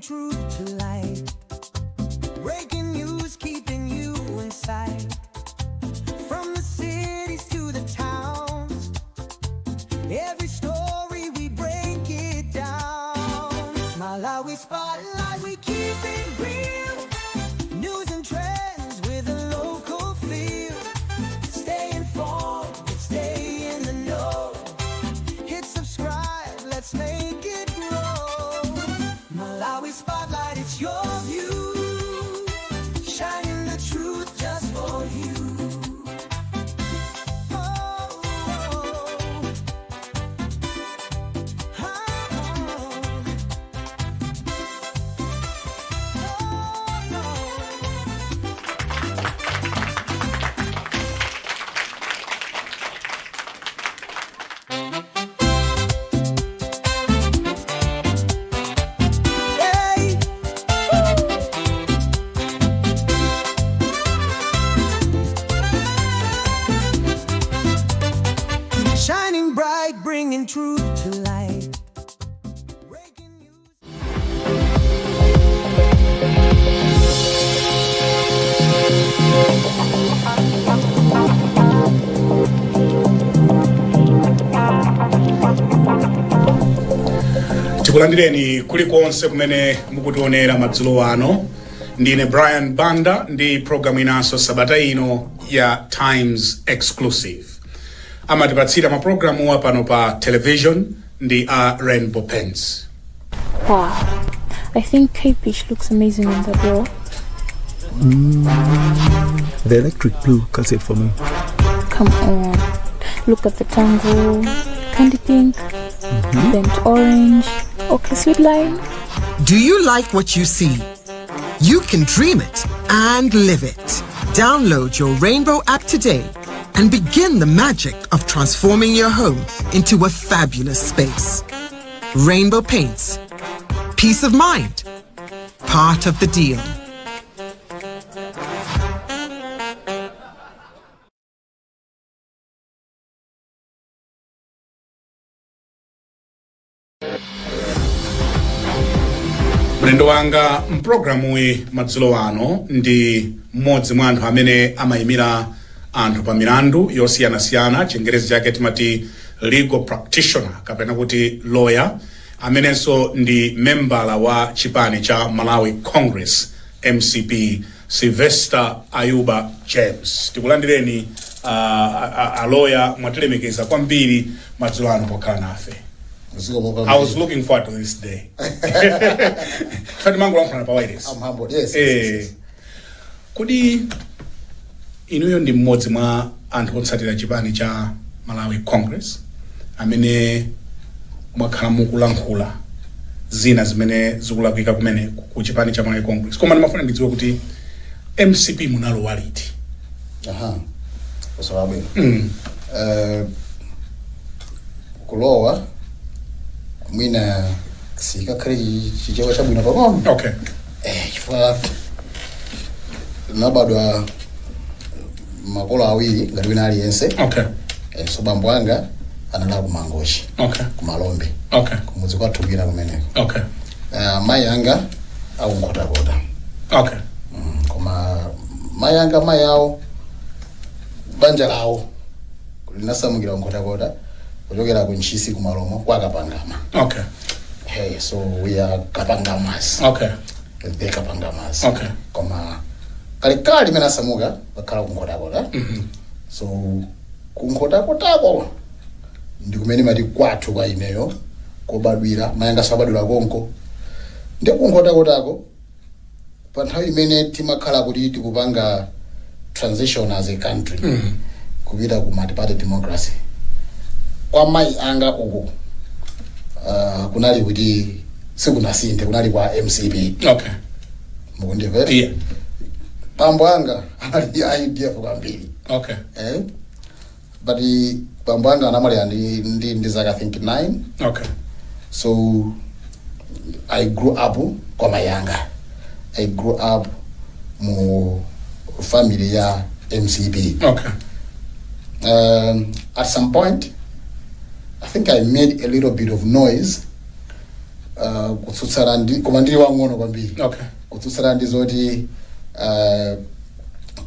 truth to light. Breaking news, keeping you inside. From the cities to the towns, every story we break it down. Malawi Spotlight, we keep it real. News and trends with a local feel. Stay informed, stay in the know. Hit subscribe, let's make it grow. Malawi Spotlight, it's your view. Shining the truth just for you. Shining bright, bringing truth to light. Breaking news. Tikulandireni kulikonse kumene mukutionera madzulo ano. Ndine Brian Banda ndi programu inanso sabata ino ya Times Exclusive. Amatipatsira maprogramu apano pa television ndi Rainbow Pens. Wow, I think K-Beach looks amazing on the door. The electric blue cuts it for me. Come on, look at the tango, candy pink, burnt orange, okay, sweet lime. Do you like what you see? You can dream it and live it. Download your Rainbow app today and begin the magic of transforming your home into a fabulous space. Rainbow Paints. Peace of mind. Part of the deal. Mlendo wanga mprogramu madzulo ano ndi mmodzi mwa anthu amene amayimira anthu pa milandu yosiyanasiyana, chingerezi chake timati legal practitioner kapena kuti lawyer, amenenso ndi membala wa chipani cha Malawi Congress MCP Sylvester Ayuba James. Tikulandireni a lawyer, mwatilemekeza kwambiri madzulo ano pokhala nafe. I was looking forward to this day. Fadi mangu langu pa wireless. I'm humbled. Yes. Kudi inuyo ndi mmodzi mwa anthu otsatira chipani cha Malawi Congress amene mwakhala mukulankhula zina zimene zikulakwika kumene ku chipani cha Malawi Congress. Koma ndimafuna ndidziwe kuti MCP munalowa liti? Kusawabu. Kulowa mwina sikakali chichewa cha bwino pang'ono. Okay. Chifukwa nabadwa makolo awiri ngati wina aliyense. Okay. So bambo anga analala ku Mangochi. Okay. Ku Malombe. Okay. Kumudzi kwathumbira kumeneko. Okay. Mai anga akunkotakota. Okay. Koma mai anga mai awo banja lawo linasamukira kunkotakota kuchokera ku Nchisi ku Malomo kwa Kapangama. Okay. Hey, so we are Kapangamas. Okay. The Kapangamas. Okay. Koma kalikali mena samuka bakhala kunkotakota. So kunkotakotako ndikumene mati kwathu kwa ineyo kobadwira mayanga sabadwira konko ndi kunkotakotako pa nthawi imene timakhala kuti tikupanga transition as a country kupita ku multi-party democracy. Kwa mai anga uko kunali kuti sikunasinthe kunali kwa MCP. Okay. Mukundimvera? Yeah. Bambo anga ali IDF kwambiri. Okay. But bambo anga anamaliya ndi zaka I think 9. Okay. So I grew up kwa mayanga. I grew up mu family ya MCP. Okay. At some point I think I made a little bit of noise kutsutsana ndi koma ndili wang'ono kwambiri. Okay. Kutsutsana ndi zoti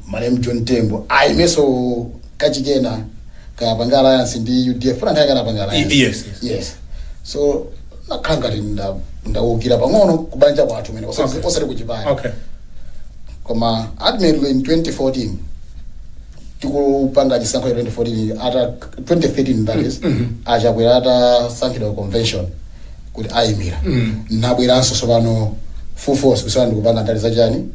Malemu John Tembo aimeso kachikena kapanga alliance ndi UDF fana nthawi kanapanga alliance. Yes. So nakhala ngati ndawukira pang'ono kubanja kwathu mene osati kuchipani. Okay. Koma admittedly in 2014 tikupanga chisankho 2014 ata 2013 that is achakwera ata sankhidwa convention kuti ayimira nabweranso sopano full force kusana ndikupanga ndali zachani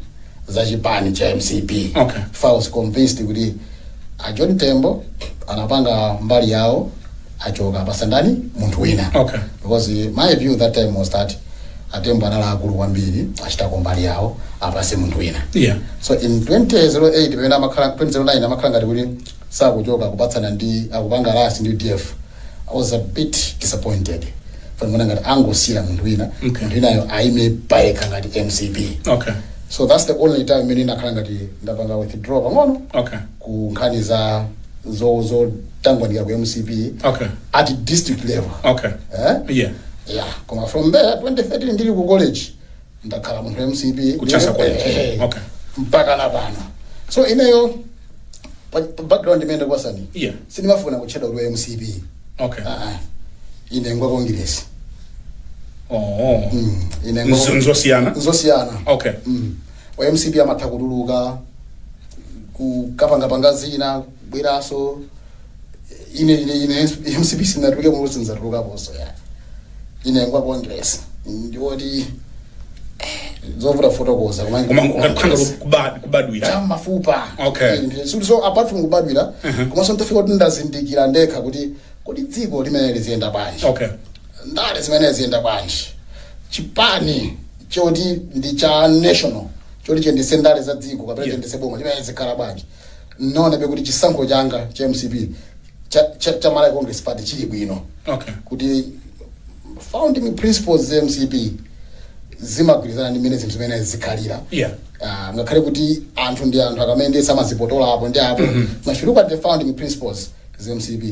zachipani cha MCP. Okay. I was convinced kuti a John Tembo anapanga mbali yawo achoka pasandani munthu wina. Okay. Because my view that time was that Atembo anala akulu kwambiri achitako mbali yawo apase munthu wina. Yeah. So in 2008 pamene amakhala 2009 amakhala ngati kuti sakuchoka kupatsana ndi akupanga alliance ndi UDF, I was a bit disappointed. Fanimona ngati angosira munthu wina, munthu winayo aime paeka ngati MCP. Okay. So that's the only time mene nakhala ngati ndapanga withdraw pang'ono. Okay. Ku nkhani za zo tangwanika ku MCP. Okay. At district level. Okay. Yeah. Yeah, koma from there 2013 ndili ku college ndakhala munthu MCP kuchasa college. Okay. Mpaka na pano. So ineyo background imene kwasani. Yeah. Sinimafuna kucheda ku MCP. Okay. Ine ngwa Congress. Ine nzosiyana. Okay. Wa MCP amatha kutuluka kukapanga zina bweraso ine MCP sinatuluke mu sinzatuluka poso ya. Ine ngwa Congress ndioti zovuta fotokoza kubadwira chama mafupa. Okay. So apart from kubadwira koma so ntafika kuti ndazindikira ndekha kuti dziko limene liziyenda bwanji. Okay. Ndale zimene ziyenda bwanji. Chipani choti ndi cha national choti chendise ndale za dziko kapena chendise boma limene zikhala bwanji. Nona be kuti chisankho changa cha MCP cha Malawi Congress Party chili bwino. Okay. Kuti founding principles za MCP zimagwirizana ndi mene zinthu zimene zikhalira. Yeah. Ngakhale kuti anthu ndi anthu akamende samazipotola apo ndi apo. Mashuruka the founding principles za MCP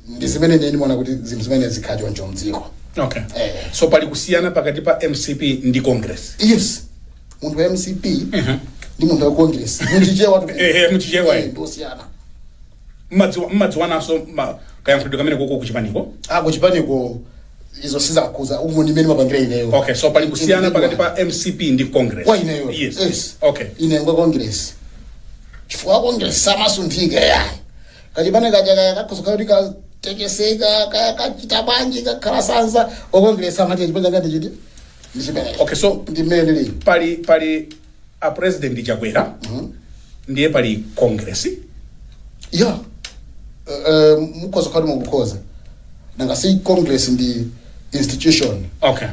ndi zimene ndimona kuti zinthu zimene zikhala choncho mdziko. Okay. So pali kusiyana pakati pa MCP ndi Congress. Yes. Munthu wa MCP ndi munthu wa Congress. Muchichewa tu. Muchichewa. Ndosiyana. Mmadziwanaso kayankhulidwe kamene koko kuchipaniko? Kuchipaniko izo sizakuza umu ndimene mapangira ineyo. Okay, so pali kusiyana pakati pa MCP ndi Congress. Kwa ineyo. Yes. Okay. Ine ngwa Congress. Chifukwa Congress samasunthike ya. Kachipane kaja kakusuka kuti tekeseka kachita banji kakhala sanza Congress amati chipanga ngati chiti. Okay, so ndimene pali a president chakwera. Ndiye pali Congress. Yeah. Mukoza kwadi mukukoza. Nanga si Congress ndi institution. Okay.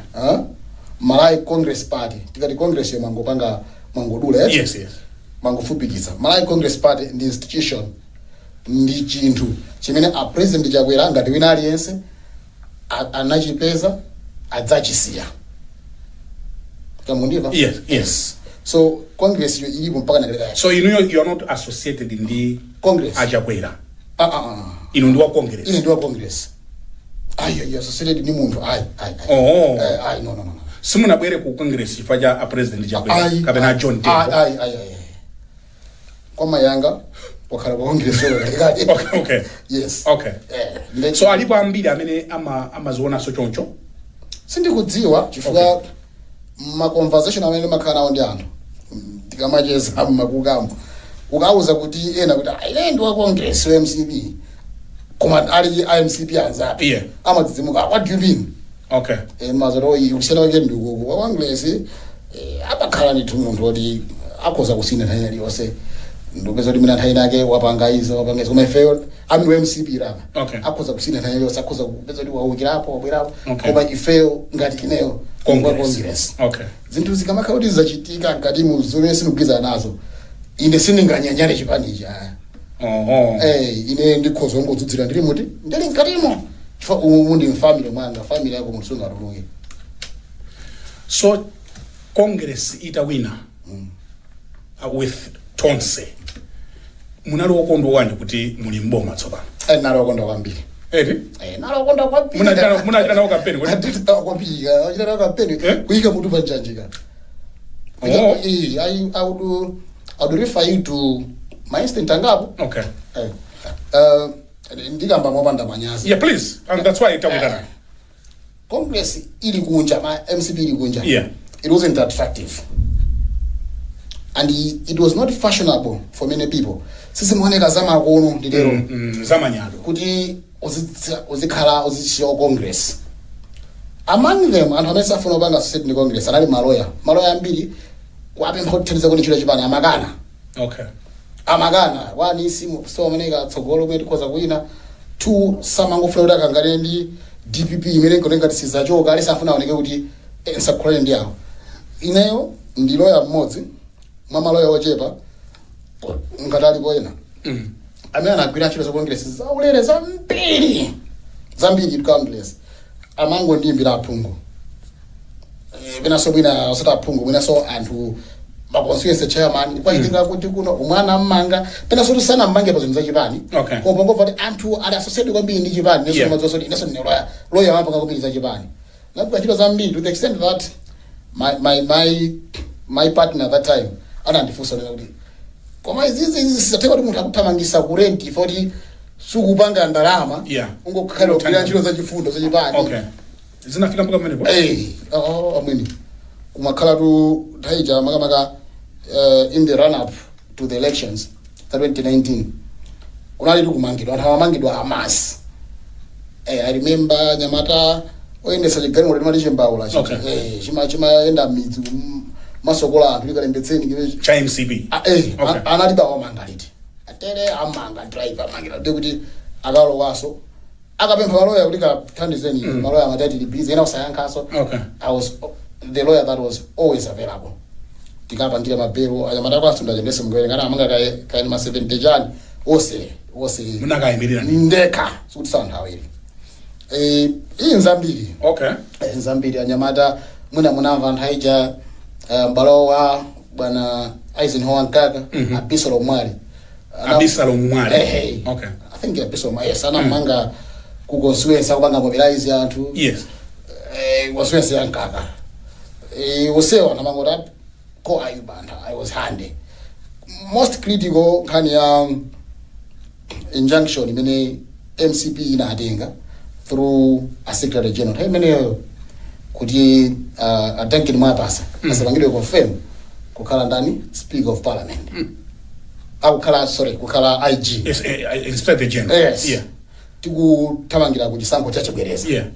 Malawi Congress Party. Tikati Congress yo mangopanga mangodula. Yes. Mangofupikisa. Malawi Congress Party ndi institution. Ndi chinthu chimene a president chakwera ngati wina aliyense anachipeza adzachisiya. Kamundiva? Yes. So Congress yo ilipo mpaka nakaleka. So you are not associated in the Congress achakwera. Ino ndi wa Congress. Ine ndi wa Congress. Ayo associated ni munthu no. Simunabwere ku Congress chifaja a president chakwera kapena John Tembo. Kwa mayanga wakhala ku Congress Okay. Yes. Okay. So alipo ambiri amene amaziona so choncho. Sindikudziwa chifukwa ma conversation amene makhala nawo ndi anthu. Tikamacheza makukamo. Ukauza kuti ena kuti ine ndi wa Congress wa MCP. Koma ali IMCP anzapi. Yeah. Amadzidzimuka. What do you mean? Okay. Mazaro usela wake ndugu wa Congress abakhala ni munthu oti akhoza kusina nthawi iliyonse. Ndopeza kuti mina nthawi yake wapanga izo koma ifeyo ami wa MCP rapa. Okay. Akhoza kusina nthawi iliyonse akhoza kupeza kuti wawukirapo wabwerapo. Okay. Koma ifeyo ngati ineyo Congress. Okay. Zinthu zikamakhala kuti zachitika ngati mu zomwe sinugwiza nazo. Inde sininganyanyale chipani cha. Ine ndikhoza ngodzudzira ndiri muti ndili nkatimo. Chifukwa umu ndi family mwanga, family yako musunga rulungi. So Congress itawina with Tonse. Munalo okondwa wanje kuti muli mboma tsopano. Nalo okondwa kwambiri. eti nalokonda kwapika munachita nawo kampeni kuti kwapika achita nawo kampeni kuyika mutu panjanjika. I would refer you to my instant angapo. Okay. Ndigamba mopanda manyazi. Yeah, please. And that's why I tell you that. Congress ili kunja, my MCP ili kunja. Yeah. It wasn't attractive. And it was not fashionable for many people. Sisi muoneka zama kono ndidero. Zama nyado. Kuti uzikhala uzishiyo Congress. Among them, and hamesa funo banga sit ni Congress, anali maloya. Maloya mbili, wape mhoteleza kuni chilo chibani, amagana. Okay. Amagana, wani isi so manega tsogolo mwetu kwa za kuina. Two, samango Florida kangarendi, DPP imene konenga tisiza choka, alisa afuna waneke kuti ensakule ndiao. Ineyo, ndi lawyer mmodzi, mama lawyer ochepa, nkatali poena. Amene anagwira chilo za Congress, za ulere zambiri Congress. Amango ndimbira aphungu. Bina so bina osata aphungu, bina so anthu makonstituency chairman kwa itinga kuti kuno umwana mmanga pena so sana mmange pa zimza chipani. Okay. Ko bongo vati anthu ali associated kwambiri ndi chipani, neso mazoso neso ne lawyer mapanga kwambiri za chipani. Nakuba chilo zambiri to the extent that my partner at that time anandifusa kuti koma izizi sizatheka kuti munthu akuthamangisa ku rent for sukupanga ndalama. Yeah. Ungokhala ukira chilo za chifundo za chipani. Okay. Zinafika mpaka mene bo? Amweni. Kumakhala tu taija makamaka in the run up to the elections 2019. Kunali tu kumangidwa, anthu amangidwa Hamas. I remember Nyamata oyendesa chigani kuti mali chembaula. Okay. Chima enda midzi masokola anthu likalembetseni kiwe cha MCB. Analiba wamangaliti. Atere amanga driver amangira kuti akalo waso akapempha maloya kuti kathandizeni maloya amatati libizi ena usayankhaso. Okay. I was the lawyer that was always available. Tikapangira mabelo ayamata kwasunda jendese mgwele ngana amanga kai ma 70 jani ose munaka imirira ni ndeka sukuti sound hawiri inzambiri. Okay. Inzambiri anyamata munamva nthaija mbalowa bwana Eisenhower Nkaka Abisalo Mwali. Abisalo Mwali. Okay. I think Abisalo Mwali sana manga ku constituency akubanga mobilize anthu. Yes. Constituency ya Nkaka. Usewa na mangora ko Ayuba I was handy. Most critical kani ya injunction imene MCP inatenga through a secretary general. Imene kuti atanki mwapasa. Asabangire confirm kukhala ndani speaker of parliament. Kukhala IG. Yes, inspector general. Yes. Yeah. Tikuthamangira kuti sankho chachibwereza. Yeah.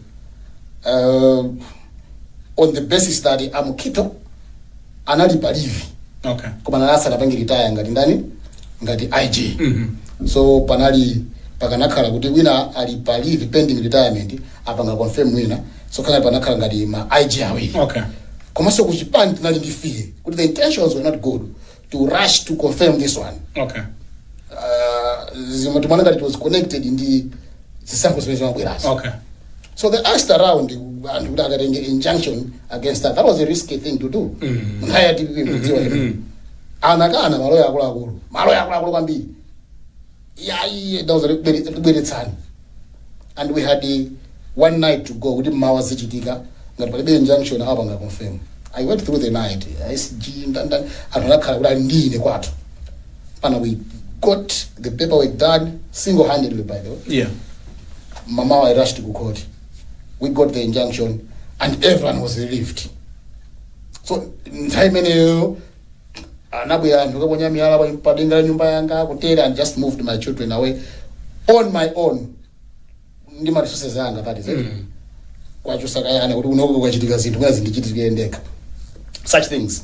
On the basis that Amukito anali believe. Okay. Koma nalasa napangi retire ngati ndani ngati IG. So panali pakanakhala kuti wina ali believe pending retirement apanga confirm wina. So kana panakhala ngati ma IG awiri. Okay. Koma so kuchipani tinali ndi fear kuti the intentions were not good to rush to confirm this one. Okay. Zimatumana that it was connected in the sample space mabweraso. Okay. So they asked around and would have an injunction against that. That was a risky thing to do. Nkaya DPP mtiwa hivi. Anakana maloya akulu. Maloya akulu kwambiri. Yeah, that was a very time. And we had one night to go. We didn't mawa zichitika. Ngati injunction hapa nga confirm. I went through the night. SG and anakala kula ndine kwatu. Pana we got the paperwork done single-handedly, by the way. Yeah. Mama I rushed to court. We got the injunction and everyone was relieved. So time ene anabuya ndokaponya miyala pa padenga nyumba yanga kutera and just moved my children away on my own. Ndi ma resources yanga that is it. Kwacho sakayana kuti unoko kwachitika zinthu ngazi ndichitikendeka. Such things.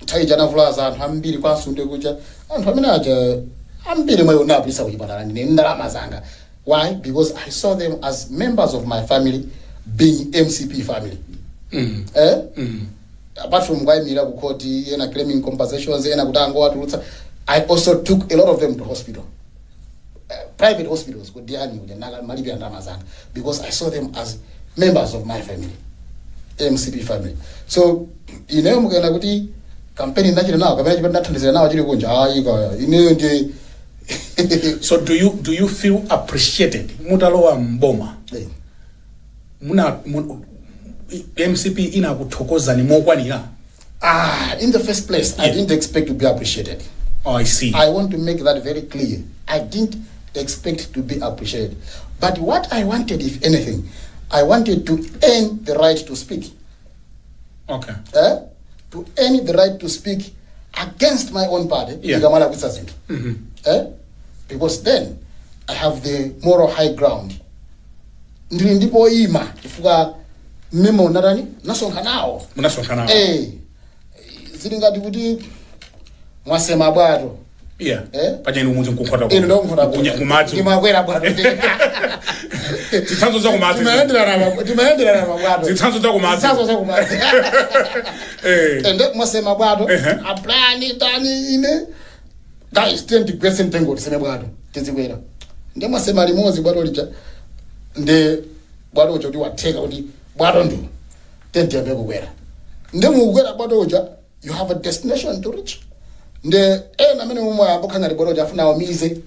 Taijana vulaza anthu ambiri kwasunde kucha anthu amene aja ambiri mwayo napisa kuchipatala ndine ndalama zanga. Why? Because I saw them as members of my family, being MCP family. Apart from why Mira Kukoti and claiming compensations and I also took a lot of them to hospital. Private hospitals because I saw them as members of my family, MCP family. So, you know, campaign national now, So do you feel appreciated mutalowa mboma MCP inakuthokozani mokwanira? In the first place, I didn't expect to be appreciated. Oh, I see. I want to make that very clear. I didn't expect to be appreciated. But what I wanted, if anything, I wanted to earn the right to speak. Okay. To earn the right to speak against my own party, because then I have the moral high ground. Ndiri ndipo ima chifukwa memo narani nasonka nawo. Munasonka nawo. Zili ngati kuti mwasema bwato. Yeah. Pacheni umuzi nkukhota kwa. Ndo nkukhota kunya kumadzi. Ndimakwera bwato. Zitsanzo za kumadzi. Timaendera na mabwato. Zitsanzo za kumadzi. Zitsanzo za kumadzi. Ende mwasema bwato. Aplani tani ine. Guys, 20% tengo tiseme bwato. Tizikwera. Nde mwasema limozi bwato licha. Nde bwato ucho kuti wateka kuti bwato ndu. Tenti ya mbegu kwera. Nde mukwera bwato ucha, you have a destination to reach. Nde na mene mumwe abokhanga liboro jafuna omize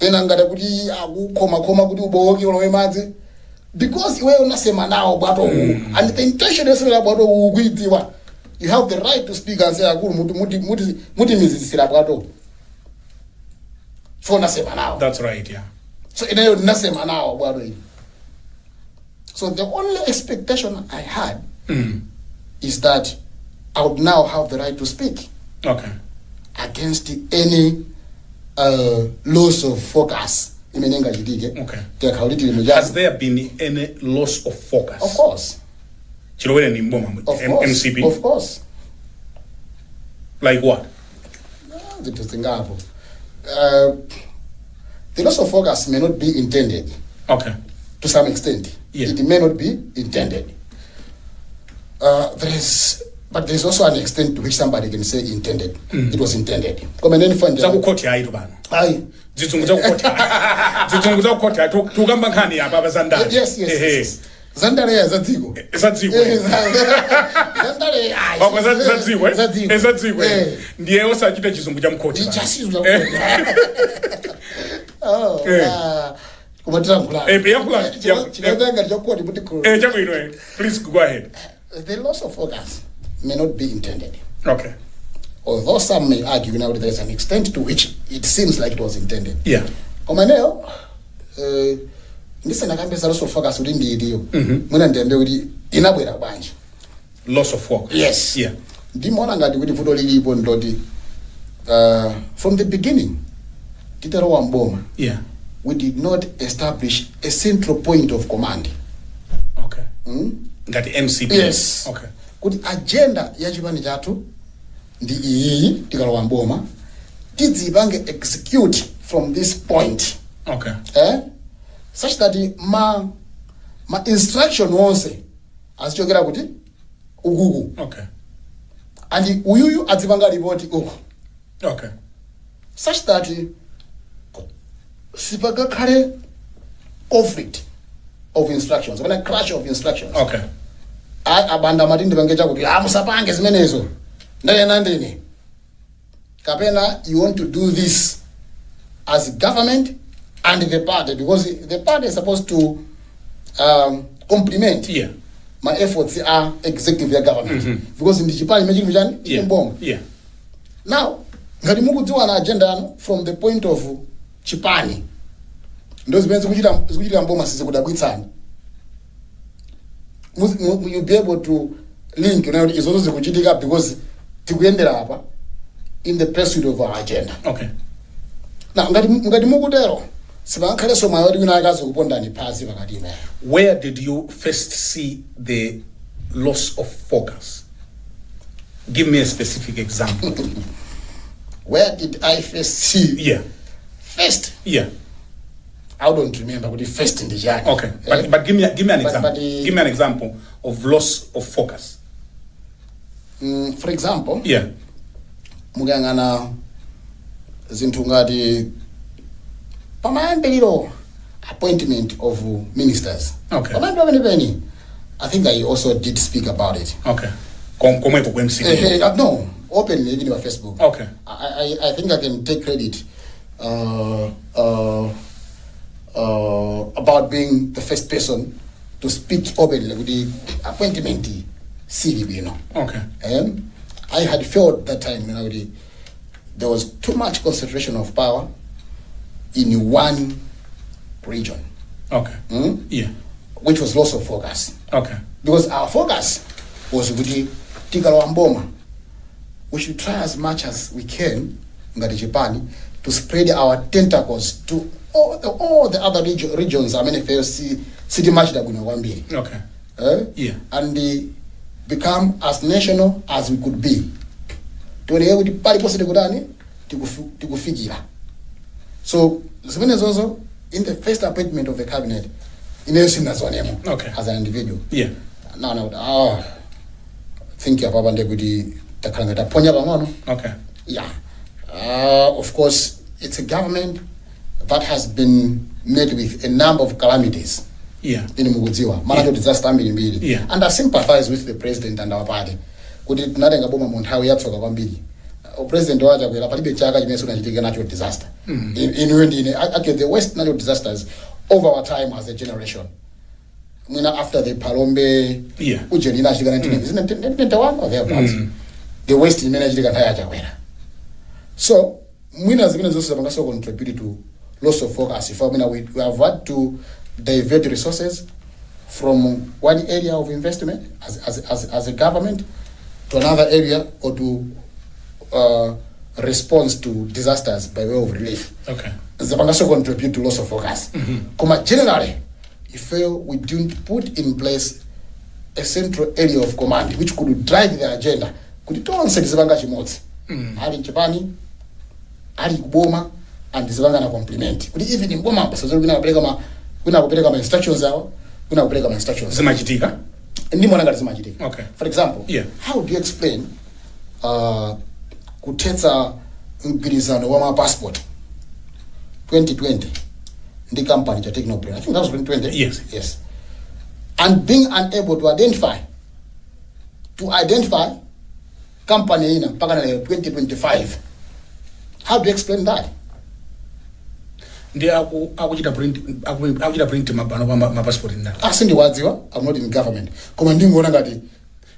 ena ngada kuti akukoma kuti ubowoke ulowe madzi because iwe unasema nawo bwato and the intention is la bwato ukuitiwa, you have the right to speak and say akulu muti mizisira bwato for nasema nawo. That's right, yeah. So inayo nasema nawo bwato hili. So the only expectation I had is that I would now have the right to speak. Okay. Against any loss of focus. Okay. Has there been any loss of focus? Of course. MCP? Of course. Like what? The loss of focus may not be intended. Okay. To some extent. Yeah. It may not be intended. But there's also an extent to which somebody can say intended. It was intended. Come and then find Yes. Zandare ya zadziko. Zadziko. Ndiye osachita chizungu cha mkoti. Please go ahead. The loss of focus may not be intended. Okay. Although some may argue now that there's an extent to which it seems like it was intended. Yeah. Omaneo, ndise nakambesa loss of focus uli ndiyo. Mwina ndembe uli inabwera bwanji. Loss of focus. Yes. Yeah. Ndimona ngati kuti vuto lilipo ndoti from the beginning titero wa mboma. Yeah. We did not establish a central point of command. Okay. Ngati MCP. Yes. Okay. Kuti agenda ya chipani chathu ndi iyi tikalowa mboma tidzipange execute from this point. Okay. Such that ma instruction onse azichokera kuti ukuku. Okay. And uyuyu adzipanga report uku. Okay. Such that sipakakhale conflict of instructions, when a clash of instructions. Okay. Abanda matindi pange chakuti musapange zimenezo ndalena ndini kapena you want to do this as government and the party, because the party is supposed to complement my efforts are executive government because in the chipani imagine mjani chimbongo. Yeah. Now ngati mukudziwa na agenda yanu from the point of chipani ndo zipenzi kuchita mboma sisi kudabwitsana. You'll be able to link, is also kuchitika because tikuyendera apa in the pursuit of our agenda. Okay. Now ngati mukutero sibankhale so mayori wina akazi kuponda ni pasi pakati pa. Where did you first see the loss of focus? Give me a specific example. Where did I first see? Yeah. First? Yeah. I don't remember what the first in the journey. Okay, but give me an example. Give me an example of loss of focus. For example, yeah. Mugangana zinthu ngati pamayambiriro appointment of ministers. Okay. Pamayambiriro I think I also did speak about it. Okay. Komweko kwa MCP. No, openly even on Facebook. Okay. I think I can take credit about being the first person to speak openly with the appointment CDB, you know. Okay. And I had felt that time, you know, there was too much concentration of power in one region. Okay. Yeah. Which was loss of focus. Okay. Because our focus was with the Tigalo Amboma. We should try as much as we can, ngati Japan, to spread our tentacles to all the other regions. I mean, if you see much that we know one be. Okay. Yeah. And become as national as we could be. To the party possible to figure. So, also in the first appointment of the cabinet, okay. As an individual. Yeah. Now, think about the okay. Yeah. Of course, it's a government that has been met with a number of calamities. Yeah. In Mugudziwa, managed disaster mbili. Yeah. And I sympathize with the president and our party. Kuti tinatenga boma munthawi yatsoka kwambiri. President wacha kwera palibe chaka chimene unachitika natural disaster. Actually the worst natural disasters over our time as a generation. After the Palombe, Ujeni inachitika 1991 or thereabouts. The worst imene inachitika nthawi yacha kwera. So mwina zimene zonse zapangaso contribute to loss of focus. If we have had to divert resources from one area of investment as a government to another area, or to response to disasters by way of relief. Okay. The also contribute to loss of focus. Generally, if we didn't put in place a central area of command which could drive the agenda, could it all say Zibanga Chimotsi? Ali Chipani, Ali Kuboma, and Zibanga na complement. Could even in Boma, so we're going to break my instructions out, we're going to break my instructions. Zimajitika? Okay. For example, how do you explain kutetsa mpirizano wa passport 2020 the company cha Technobrain? I think that was 2020. Yes. And being unable to identify company in mpaka 2025. How do you explain that? Ndi akuchita print ma passport in that. Asindiwadziwa, I'm not in government. Koma ndingoona ngati.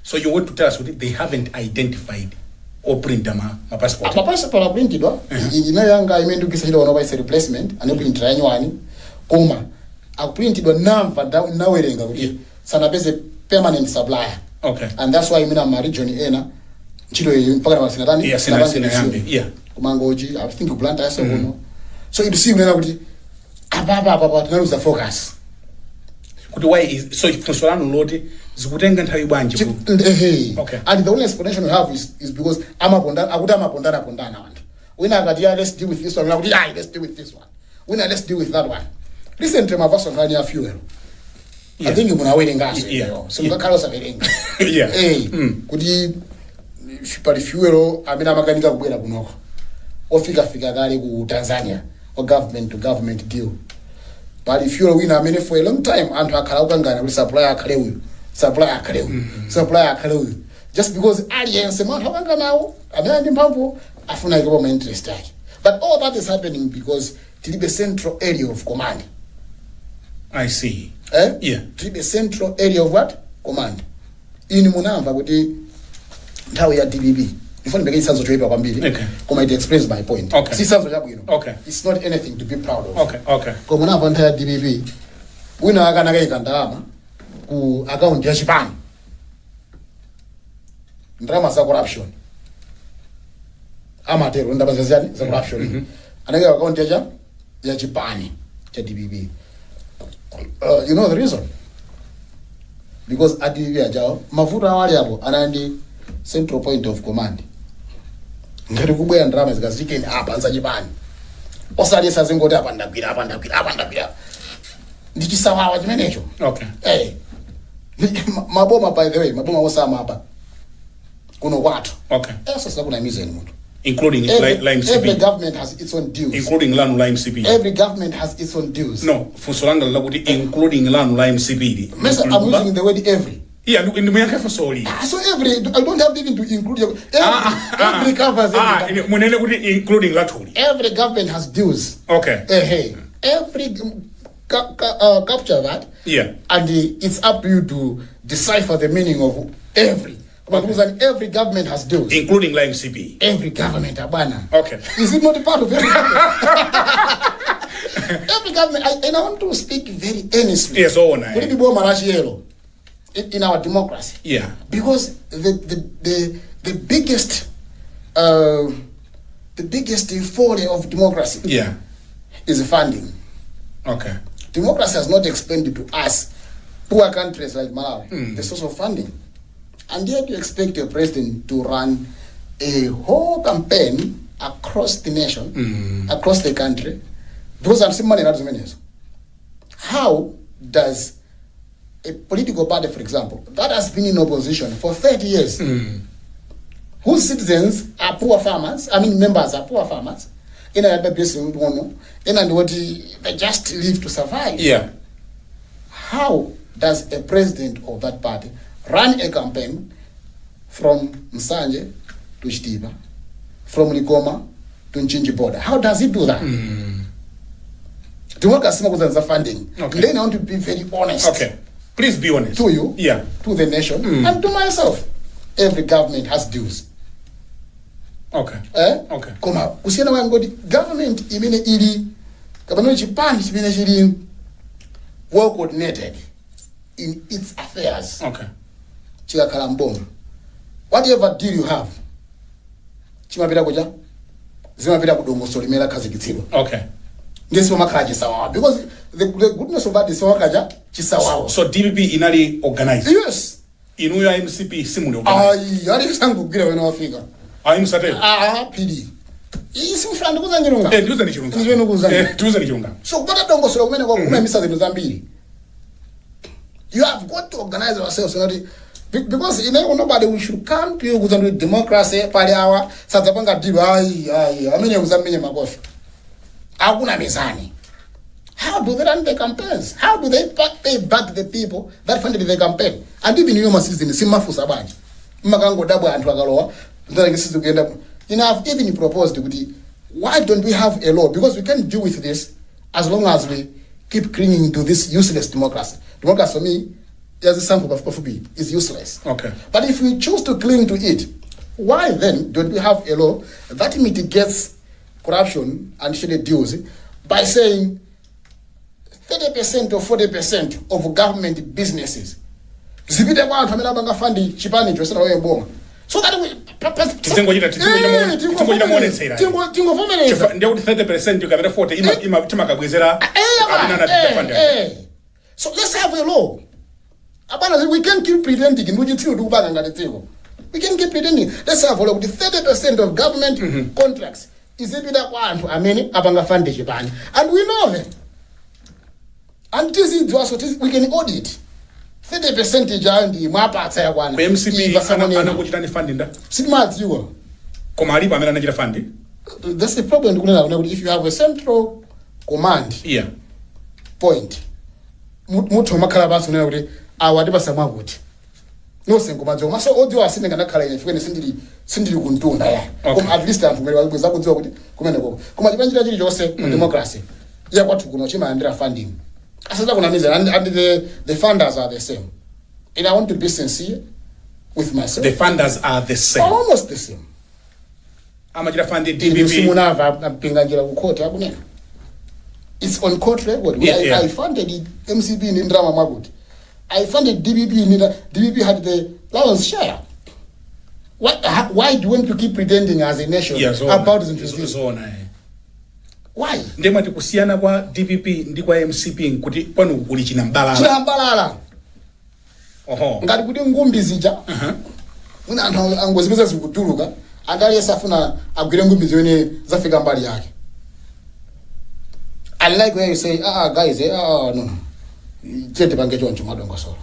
So you want to tell us that they haven't identified or print ma passport? Ma passport are printed inayanga imendukisa ile wanoba is replacement ane print yanywani koma akuprinted namva nawerenga kuti sanapeze permanent supplier. Okay. And that's why mina ma region ena ntchito mpaka na masinatani. Yeah. Kumangoji, I think Blanta yasa uno. So you see unena kuti ababa tunaluza focus. Kuti why is so kusolano lote zikutenga nthawi bwanji? Okay. And the only explanation we have is because amapondana wantu. When I got let's deal with this one. Let's deal with this one. Let's deal with that one. Listen to my verse on radio fuel. I think you're gonna wait in gas. So you Carlos Averenga. Yeah. Kuti pali fuel amina makanika kubwera kunoko. Ofika gari ku Tanzania or government to government deal. But if you're a winner, I mean, for a long time, and supplier Kaleu. Just because alliance amount now, I mean, government interest. But all that is happening because to the central area of command. I see. Yeah. To the central area of what? Command. In Munamba, with the DBB. Before the sense of trade of okay. Come it explains my point. Okay. Okay. It's not anything to be proud of. Okay. Come on, Avanta DBB. We know Aganaga who account Japan. Drama corruption. Amateur, when the corruption. And I account Japan, DBB. You know the reason? Because at DBB, Mafuta Waliabo, and central point of command. Ngati kubwera ndrama zikazikeni apa nzachipani osali sazingoti apa ndagwira ndichisawawa chimenecho. Okay. Maboma, by the way, maboma osama apa kuno kwathu. Okay. Sasa kuna mizeni munthu, including Lime CP. Every government has its own dues. Including Lanu Lime CP. Every government has its own dues. No, for Solanga including Lanu Lime CP. I'm using the word every. Yeah, in the America for Soli. So I don't have even to include every covers every munene kuti including latuli. Every government has dues. Okay. Every capture that. Yeah. And it's up to you to decipher the meaning of every. Because every government has dues. Including like MCP. Every government, Abana. Okay. Is it not a part of every government? Every government, and I want to speak very earnestly. Yes, all night. In our democracy. Yeah. Because the biggest folly of democracy. Yeah. Is funding. Okay. Democracy has not explained to us, poor countries like Malawi, the source of funding. And yet you expect your president to run a whole campaign across the nation, across the country, because I'm seeing money not as many. How does a political party, for example, that has been in opposition for 30 years, whose citizens are poor farmers, members are poor farmers, they just live to survive. Yeah. How does a president of that party run a campaign from Msanje to Chitipa, from Likoma to Nchinji border? How does he do that? Democracy is funding. Okay. Then I want to be very honest. Okay. Please be honest. To you, yeah, to the nation, and to myself. Every government has dues. Okay. Okay. Koma, usiana wa ngodi government imene ili kabano chipani chimene chili well coordinated in its affairs. Okay. Chikakhala mboma. Whatever deal you have, chimapita kuja, zimapita kudongosolo limela khazikitsidwa. Okay. Ndesi wamakhala chisawawa, because the goodness of that is wakaja chisawawa. So DPP inali organized. Yes. Inuyo MCP simuli organized. Yali sangu kugira wena wafika. Msateli. PD. Isi mfrandi kuzanjirunga. Ndiuza ni chirunga. Ndiuza ni kuzanjirunga. Ndiuza ni chirunga. So kupata dongosolo kumene kwa kumemisa zinthu zambiri. You have got to organize yourself so that because nobody we should come to you with democracy pale awa sadzapanga dilo amenye kuzamenye makofi. Hakuna mezani. How do they run the campaigns? How do they pay back the people that funded the campaign? And even in your season, simafusa banje. Makango dabwa antu akalowa. I've even proposed, why don't we have a law? Because we can't deal with this as long as we keep clinging to this useless democracy. Democracy for me, as a sample of Kofubi, is useless. Okay. But if we choose to cling to it, why then don't we have a law that mitigates corruption and shady deals by saying 30% or 40% of government businesses? Zipite kwa anthu amene abanga fund chipani chosera wewe mboma. So that we tingoita muonetsera. Tingovomereza. Ndio kuti 30% ukapita 40 ima timakabwezera abinana tifund. So let's have a law. Abana, we can't keep pretending. We can't keep pretending. Let's have a law. 30% of government contracts is zipita kwa anthu amene abanga fund chipani. And we know them. And this is what we can audit. 30% jandi mwapatsa yakwana. MCP anakuchita ni funding nda. Simadziwa. Koma alipo amene anachita funding. That's the problem if you have a central command. Yeah. Point. Mutu makala basu nena kuti awati basamwa kuti. No sengo madzo. Maso audio asine kana kala ine fukene sindiri kuntunda ya. Koma at least anthu ngeli kweza kudziwa kuti kumene koko. Koma chipanjira chili chose democracy. Ya kwathu kuno chimayandira funding. Asaza kunamiza and the funders are the same. And I want to be sincere with myself. The funders are the same. Almost the same. Amachita funding DPP. Simunava pinganjira kukhoti akunena. It's on court record. I funded MCP in Indrama Magut. I funded DPP in DPP had the lion's share. Why do you want to keep pretending as a nation about this? Why? Ndema tikusiana kwa DPP ndi kwa MCP kuti kwanu kuli chinambalala. Chinambalala. Oho. Ngati kuti ngumbi zija. Una anthu angozipeza zikutuluka, andali yesafuna agwire ngumbi zione zafika mbali yake. I like when you say, guys, no. Chete pange choncho madongo solo.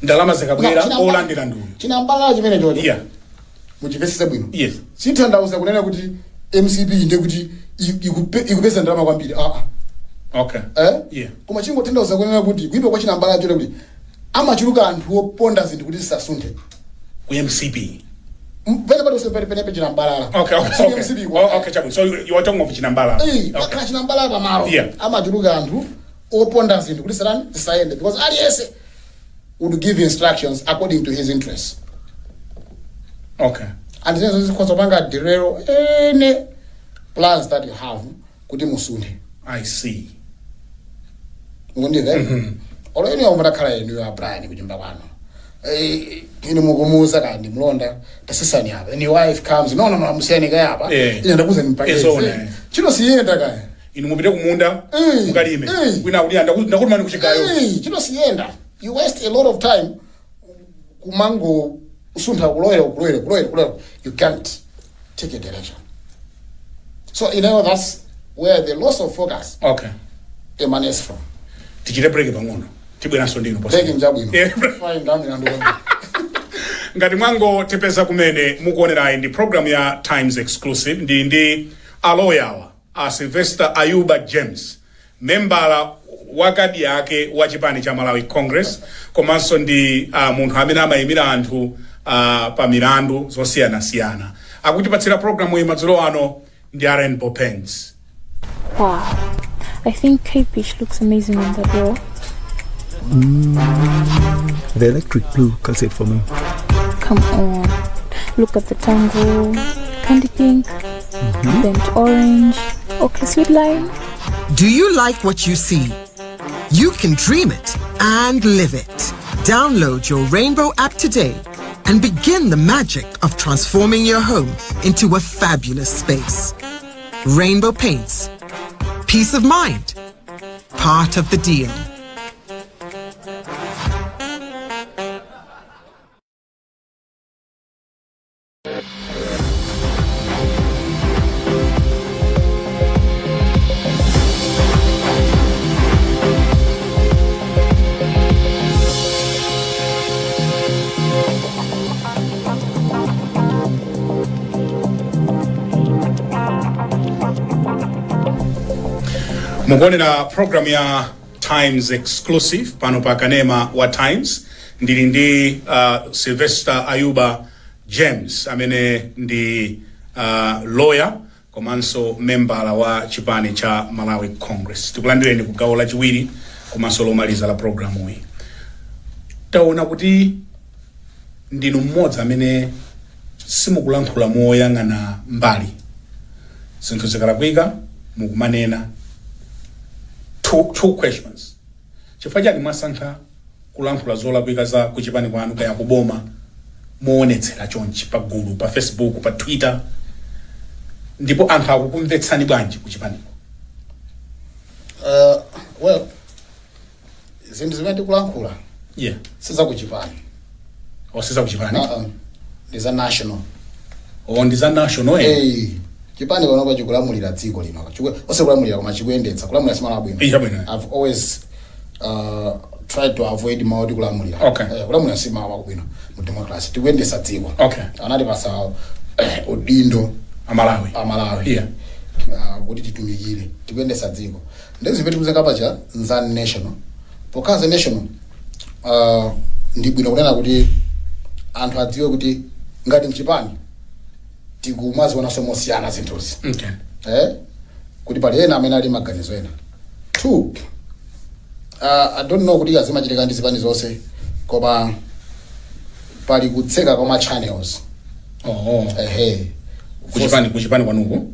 Ndalama zakabwera olandira nduyo. Chinambalala chimene choti. Yeah. Muchivesisa bwino. Yes. Sithandauza kunena kuti MCP inde kuti ikupeza ndalama kwambiri. Okay. Yeah. Koma chingo thandauza kunena kuti kuipa kwa chinambalala choti kuti amachuluka anthu oponda zinthu kuti sisasunthe. MCP. Pene chinambalala. Okay, chabu. So you are talking of chinambala. Okay. Chinambala pamalo. Yeah. Amachuluka anthu oponda zinthu kuti serani zisayende because aliyese would give instructions according to his interests. Okay. And then zikhoza panga direro any plans that you have kuti musunde. I see. Ngondive. Oleni omvera khala yenu ya Brian kuchimba kwano. Ini mukumuza kandi mlonda tasisani hapa. And your wife comes, no musiyani kaya hapa. Ine ndakuza nimpakeze. Chino siyenda kaya. Inu mupite kumunda mukalime. Wina uli ndakulumani kuchikayo. Chino siyenda. You waste a lot of time kumango usunta kuloyera. You can't take a direction. So that's where the loss of focus emanates from. Tichite break pang'ono. Tibwera sondino posa. Breaking jabu ino. Fine ndani na ndo. Ngati mwango tepeza kumene mukuonera ndi program ya Times Exclusive ndi aloyawa Sylvester Ayuba James, membala wakadi yake wa chipani cha Malawi Congress, komanso ndi munthu amene amayimira anthu pa milandu zosiyana-siyana. Akutipatsira programu iyi madzulo ano ndi Rainbow Paints. Wow, I think K-Pitch looks amazing on the door. The electric blue calls it for me. Come on, look at the tango, candy pink, burnt orange, okay, sweet lime. Do you like what you see? You can dream it and live it. Download your Rainbow app today and begin the magic of transforming your home into a fabulous space. Rainbow Paints. Peace of mind. Part of the deal. Mukuonera program ya Times Exclusive pano pa kanema wa Times ndili ndi Sylvester Ayuba James amene ndi lawyer komanso membala wa chipani cha Malawi Congress. Tikulandireni ku gawo la chiwiri komanso lomaliza la programu iyi. Taona kuti ndinu mmodzi amene simukulankhula moyang'ana mbali. Zinthu zikalakwika mukumanena. Two questions. Chifukwa chani mwasankha kulankhula zolakwika za kuchipani kwanu kaya kuboma muonetsera chonchi pa gulu, pa Facebook, pa Twitter, ndipo anthu akukumvetsani bwanji kuchipani? Well, zinthu zimene tikulankhula siza kuchipani. Siza kuchipani? Ndiza national. Ndiza national Chipani panopa chikulamulira dziko lino. Osekulamulira koma chikuyendetsa. Kulamulira simala bwino. I've always tried to avoid maudi kulamulira. Kulamulira simala bwino mu democracy. Tikuyendetsa dziko. Anati pasa udindo Malawi. Kuti titumikire. Tikuyendetsa dziko. Ndezi zimene tikuzeka pacha nza national. Pokaza national ndi bwino kunena kuti anthu adziwe kuti ngati mchipani tikumaziona somosiyana zinthuzi. Kuti pali ena amene ali maganizo ena. 2, I don't know kuti azimachitika ndi zipani zonse koma pali kutseka kwa channels. Kuchipani kwanuko?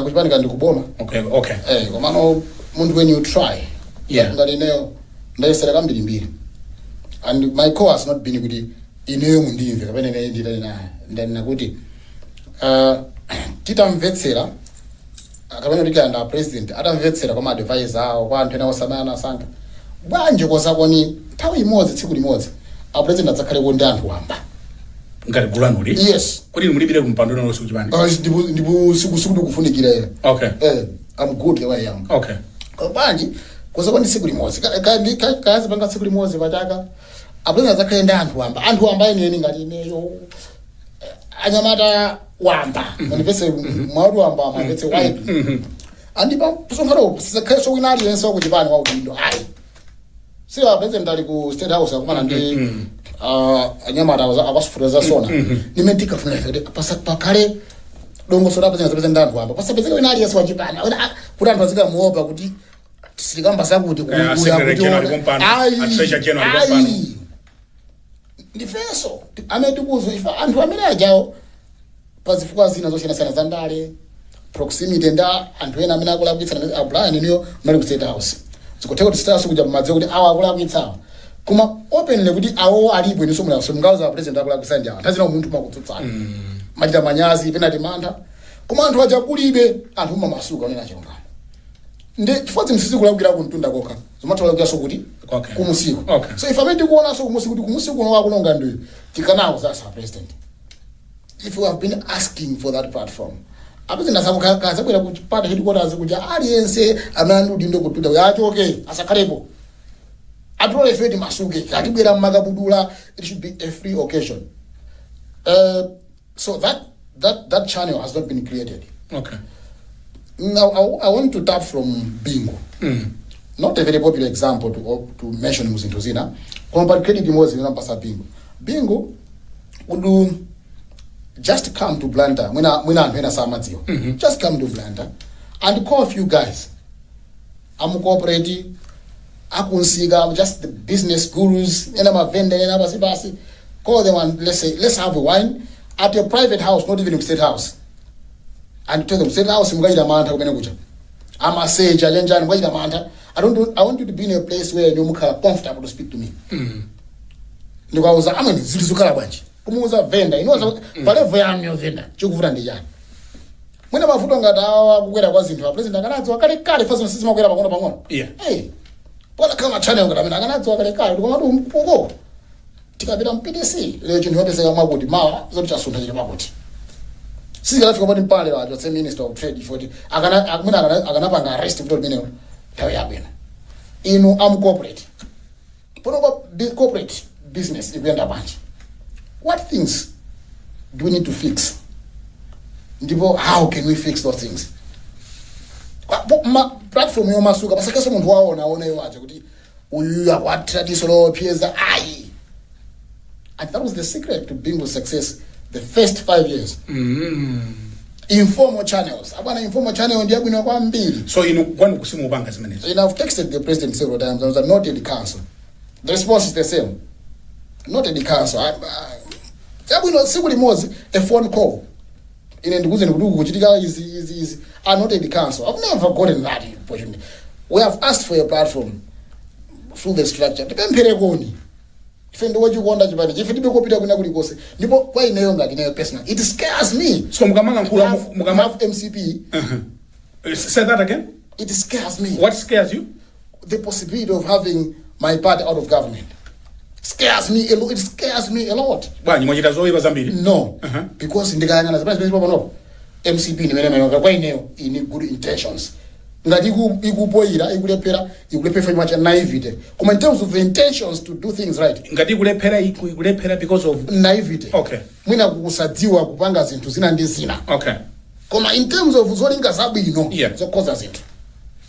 Kuchipani kandi kuboma. Koma no mundu when you try. Ngati ineyo ndayesera kambirimbiri. And my call has not been kuti ineyo mundimve kapena ine ndina kuti titamvetsera kapena kuti anda president atamvetsera kwa advisor awo kwa anthu ena osamana sankha bwanje kosakoni nthawi imodzi tsiku limodzi a president adzakhale ndi anthu wamba ngati gulanuli. Yes, kuti mulibire kumpando na losu kuchipani. Ndipo siku kufunikira ere. I'm good the way I am. Bwanje kosakoni tsiku limodzi kazi panga tsiku limodzi pachaka a president adzakhale ndi anthu wamba ine ngati ineyo anyamata wamba manifese mwaudi wamba manifese wide andipa kusonkhano sizakheso winali yenso kuchipani wa udindo ayi siwa president ali ku state house akumana ndi anyamata abasifureza sona nimetika funa ife pakale dongo soda pazina zapeza ndani kwamba pasapezeka wina ali yaswa chipana kuti anthu azika muopa kuti silikamba sakuti ndifeso ametikuzo ifa anthu amene ajawo pazifukwa zina zosiyana za ndale proximity nda anthu ena amene akulakwitsana abulani niyo mali ku state house zikoteka kuti state house kuja madziwo kuti awa akulakwitsawa kuma openly kuti awo alipo iniso mula so mgawo za president akulakwitsa njawa tazina umuntu makutsutsana machita manyazi penalty mantha kuma anthu aja kulibe anthu mamasuka onena chilungamo ndi chifukwa msisi kulawukira kuntunda kokha zomatolawukira so kuti kumusiko so if amene ndikuona so kumusiko kuti kumusiko kuno wakulonga ndiyo tikanawo za president if we have been asking for that platform apeze ndasamukaza kwera kuchipata headquarters kuja aliyense amene ndo kutunda yacho okay asakhalepo atole fedi masuke atibwera makabudula. It should be a free occasion. So that channel has not been created. Okay. Now I want to tap from Bingo. Not a very popular example to mention Muzintozina. But credit was in Bingo. Bingo would just come to Blanta when just come to Blanta and call a few guys. I'm cooperating. I'm just the business gurus, and I'm a vendor, and I'm a call them and let's have a wine at a private house, not even a state house. And tell them, state house, I'm a sage, I want you to be in a place where you're comfortable to speak to me. Because I'm a Zuzukarabanch. Who's a vendor, you know, whatever I'm your vendor, Chukufrandijan. When I'm a foot on that, where I was into a president, I can't first system of Gabon. Yeah. Hey. What kama channel ngara mina kana tsoka le kai ngoma mpuko tikabira mpitisi legend hope seka mabudi mawa zote chasunda chile mabudi sisi ngafika pati mpale wa the minister of trade for akana panga arrest kuti mene tawe yabena inu am corporate pono big corporate business ikuyenda banje. What things do we need to fix? Ndipo how can we fix those things? Platform yo masuka basake so muntu waona yo aje kuti uyu akwa traditional pieza ai. And that was the secret to Bingo's success the first 5 years. Informal channels. Abana informal channel ndiye bwino kwa mbili. So inu kwani kusimu ubanga zimene. And I've texted the president several times. I was not in the council. The response is the same. Not in the council. Simply was a phone call. In ndikuze ndikuduku kuchitika is are not in the council. I've never gotten that opportunity. We have asked for a platform through the structure. Tipempere koni. If ndo wachi kuonda chipani, if ndibe kopita kuna kulikose. Ndipo kwa ineyo ngati nayo personal. It scares me. So mukamanga nkula mukamava MCP. Say that again? It scares me. What scares you? The possibility of having my party out of government. Scares me a lot. It scares me a lot. Bwanyi mwachita zoiba zambiri? No. Because ndikayangana zapasi pano pano. MCP ni mene kwa ineyo ini good intentions. Ngati ikupoira ikulepera much naivete. Kuma in terms of the intentions to do things right. Ngati ikulepera because of naivete. Okay. Mwina kusadziwa kupanga zinthu zina ndi zina. Okay. Kuma in terms of zolinga zabwino. Yeah. So cause zinthu.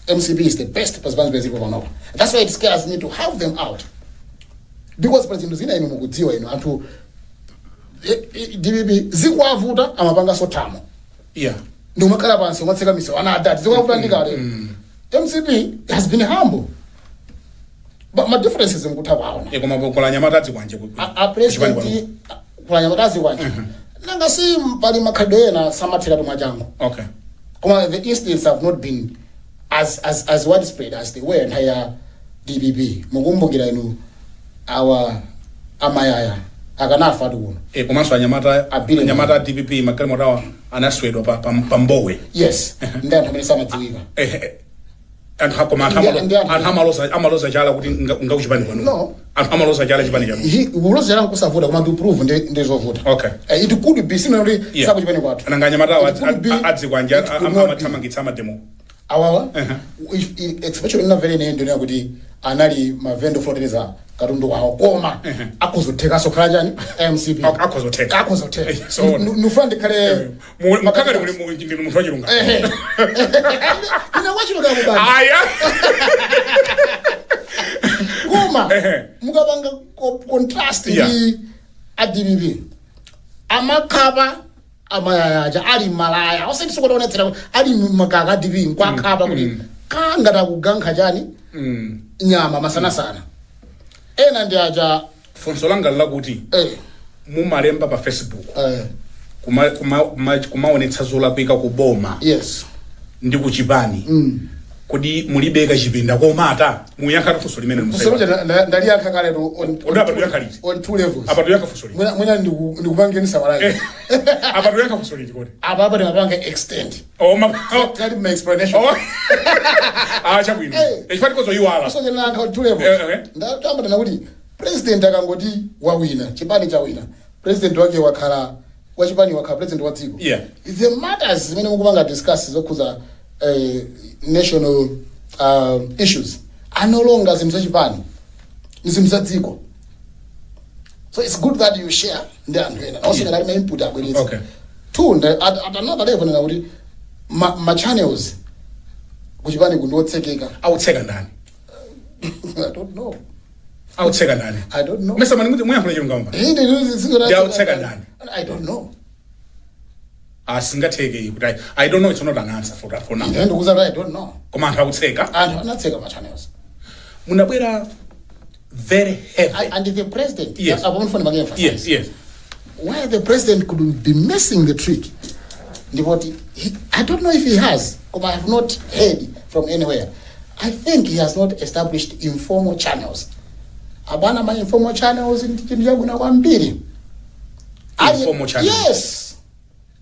MCP is the best participants pano. That's why it scares me to have them out. Because president zina ino mukudziwa ino anthu DBB zikwavuta amapanga sotamo. Yeah. No makala pansi umatseka miso ana adati zikwavuta ndikale. MCP has been humble. But my differences mukutha kwaona. Koma kola nyamatadzi kwanje ku. A president kwa nyamatadzi kwanje. Nanga si pali makhadwe na samathira to machango. Okay. Koma the incidents have not been as widespread as they were in higher DBB. Mukumbukira ino our amayaya akanafa duno komanso anyamata DPP makalimo tawa anaswedwa pa Mbowe. Yes. Ndi anthu amene samadziwika anthu hakoma amaloza chala kuti ngakuchipani pano. No. Anthu amaloza chala chipani chano uloza chala nkusavuta koma to prove ndi zovuta. Okay. It could be sino ndi sakuchipani kwathu ananga anyamata adzi kwanje amathamangitsa amademo awawa especially na very nendo na kuti anali mavendo floteriza katundu wawo koma akuzotheka sokhala chani MCP akuzotheka so nufande kale makaka ndi munthu wachilunga ina wachilunga kubani aya Koma mukabanga contrast ndi ADBB. Amakaba amayaja ali malaya osati sokoonetsera ali makaka ADBB nkwakaba kuti kangata kugankha chani nyama masana sana. Ena ndi aja funso langa lakuti mumalemba pa Facebook kumaonetsa zolakwika kuboma yes ndi kuchipani kodi mulibeka chipinda komata muyankha funso limene ndaliyankha kale on two levels apa tuyankha funso limene mwina ndikupangenisa malaya apa tuyankha funso limene kodi apa ndimapanga extend tell my explanation chabwino chifati kozo iwala so ndinayankha on two levels ndakamba kuti president akangoti wawina chipani chawina president wake wakhala wachipani wakhala president wa dziko the matters zimene mukupanga discuss zokhuza national issues are no longer zimza chipani zimza dziko. So it's good that you share the and also that my input abweleza. Okay. Two at another level na kuti ma channels kuchipani kundotsekeka outseka ndani I don't know. Outseka ndani I don't know. Mesa mani muyankha chiro ngamba ndi outseka ndani I don't know. Asingatheke kuti I don't know, it's not an answer for that for now. And I don't know. Koma anthu akutseka And anatseka ma channels. Munabwera very heavy. And the president, yes. Yes. Why the president could be missing the trick? I don't know if he has, because I have not heard from anywhere. I think he has not established informal channels. Abana ma informal channels in Tijabu kwambiri. Informal channels? Yes.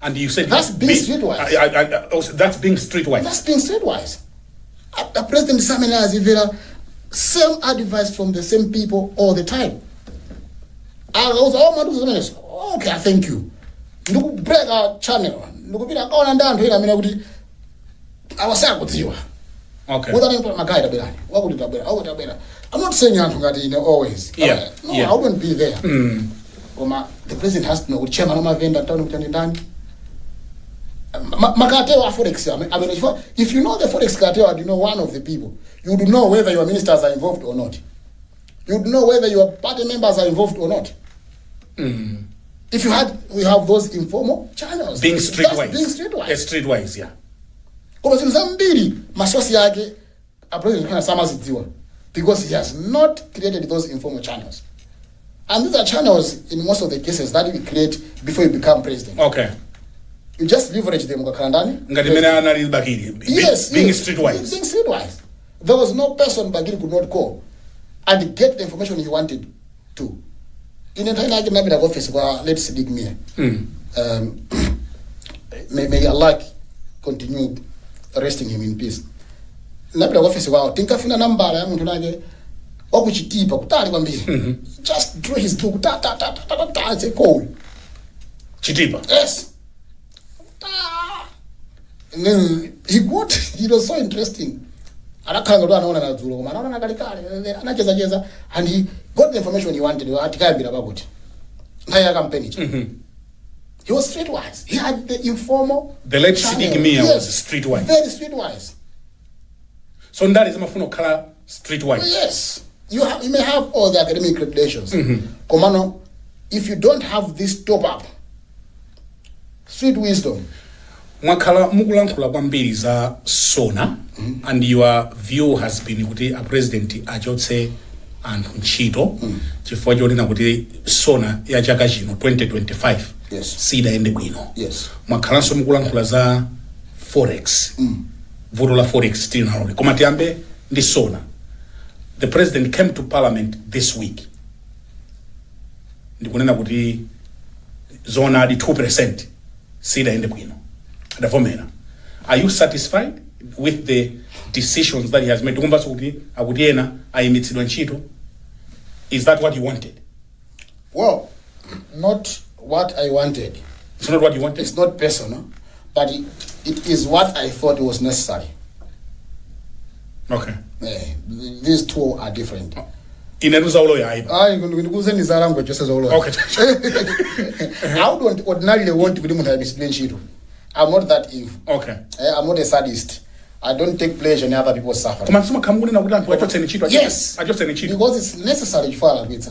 And you said that's being streetwise. That's being streetwise. That's being streetwise. The president seminars even same advice from the same people all the time. I was okay, thank you. Look break our channel. Look bit account and down here. I mean, I was saying with you. Okay. What are my guide? What would it be? How would it be? I'm not saying anything always. Yeah. No, I wouldn't be there. The president has to know which chairman of my vendor town with done. Cartel Forex. I mean, if you know the Forex cartel and you know one of the people, you would know whether your ministers are involved or not. You would know whether your party members are involved or not. If we have those informal channels. Being streetwise. Being streetwise. Streetwise, yeah. Because in Zambiri, masosi yake, a president kind of samazidziwa, because he has not created those informal channels. And these are channels in most of the cases that you create before you become president. Okay. You just leverage them. Yes, being streetwise. Being streetwise. There was no person Bagiri could not call and get the information he wanted to. In a time like maybe office, well, let's dig me. May Allah continue resting him in peace. Nabila office, well, think of a number. I'm going to okuchitipa kutali kwambiri. Just draw his book. Say call. Chitipa. Yes. And then he was so interesting. And he got the information he wanted. He was streetwise. He had the informal. The late Siddiq Mia was streetwise. Very streetwise. So that is my color streetwise. Yes. You may have all the academic credentials. Komano, if you don't have this top up, street wisdom. Mwakhala mukulankhula kwambiri za SONA and your view has been kuti a president achotse anthu ntchito chifukwa chonena kuti SONA ya chaka chino 2025 sidayende bwino. Mwakhalanso mukulankhula za forex vuto la forex still nalole koma tiyambe ndi SONA. The president came to parliament this week ndikunena kuti zona adi 2% sidayende bwino. Are you satisfied with the decisions that he has made? Is that what you wanted? Well, not what I wanted. It's not what you wanted? It's not personal, but it is what I thought was necessary. Okay. These two are different. In a language. Okay. I would ordinarily want to be I'm not that evil. Okay. I'm not a sadist. I don't take pleasure in other people's suffering. koma msuma kamulina kuti anthu achotseni ntchito Yes, achotseni ntchito because it's necessary for our kids.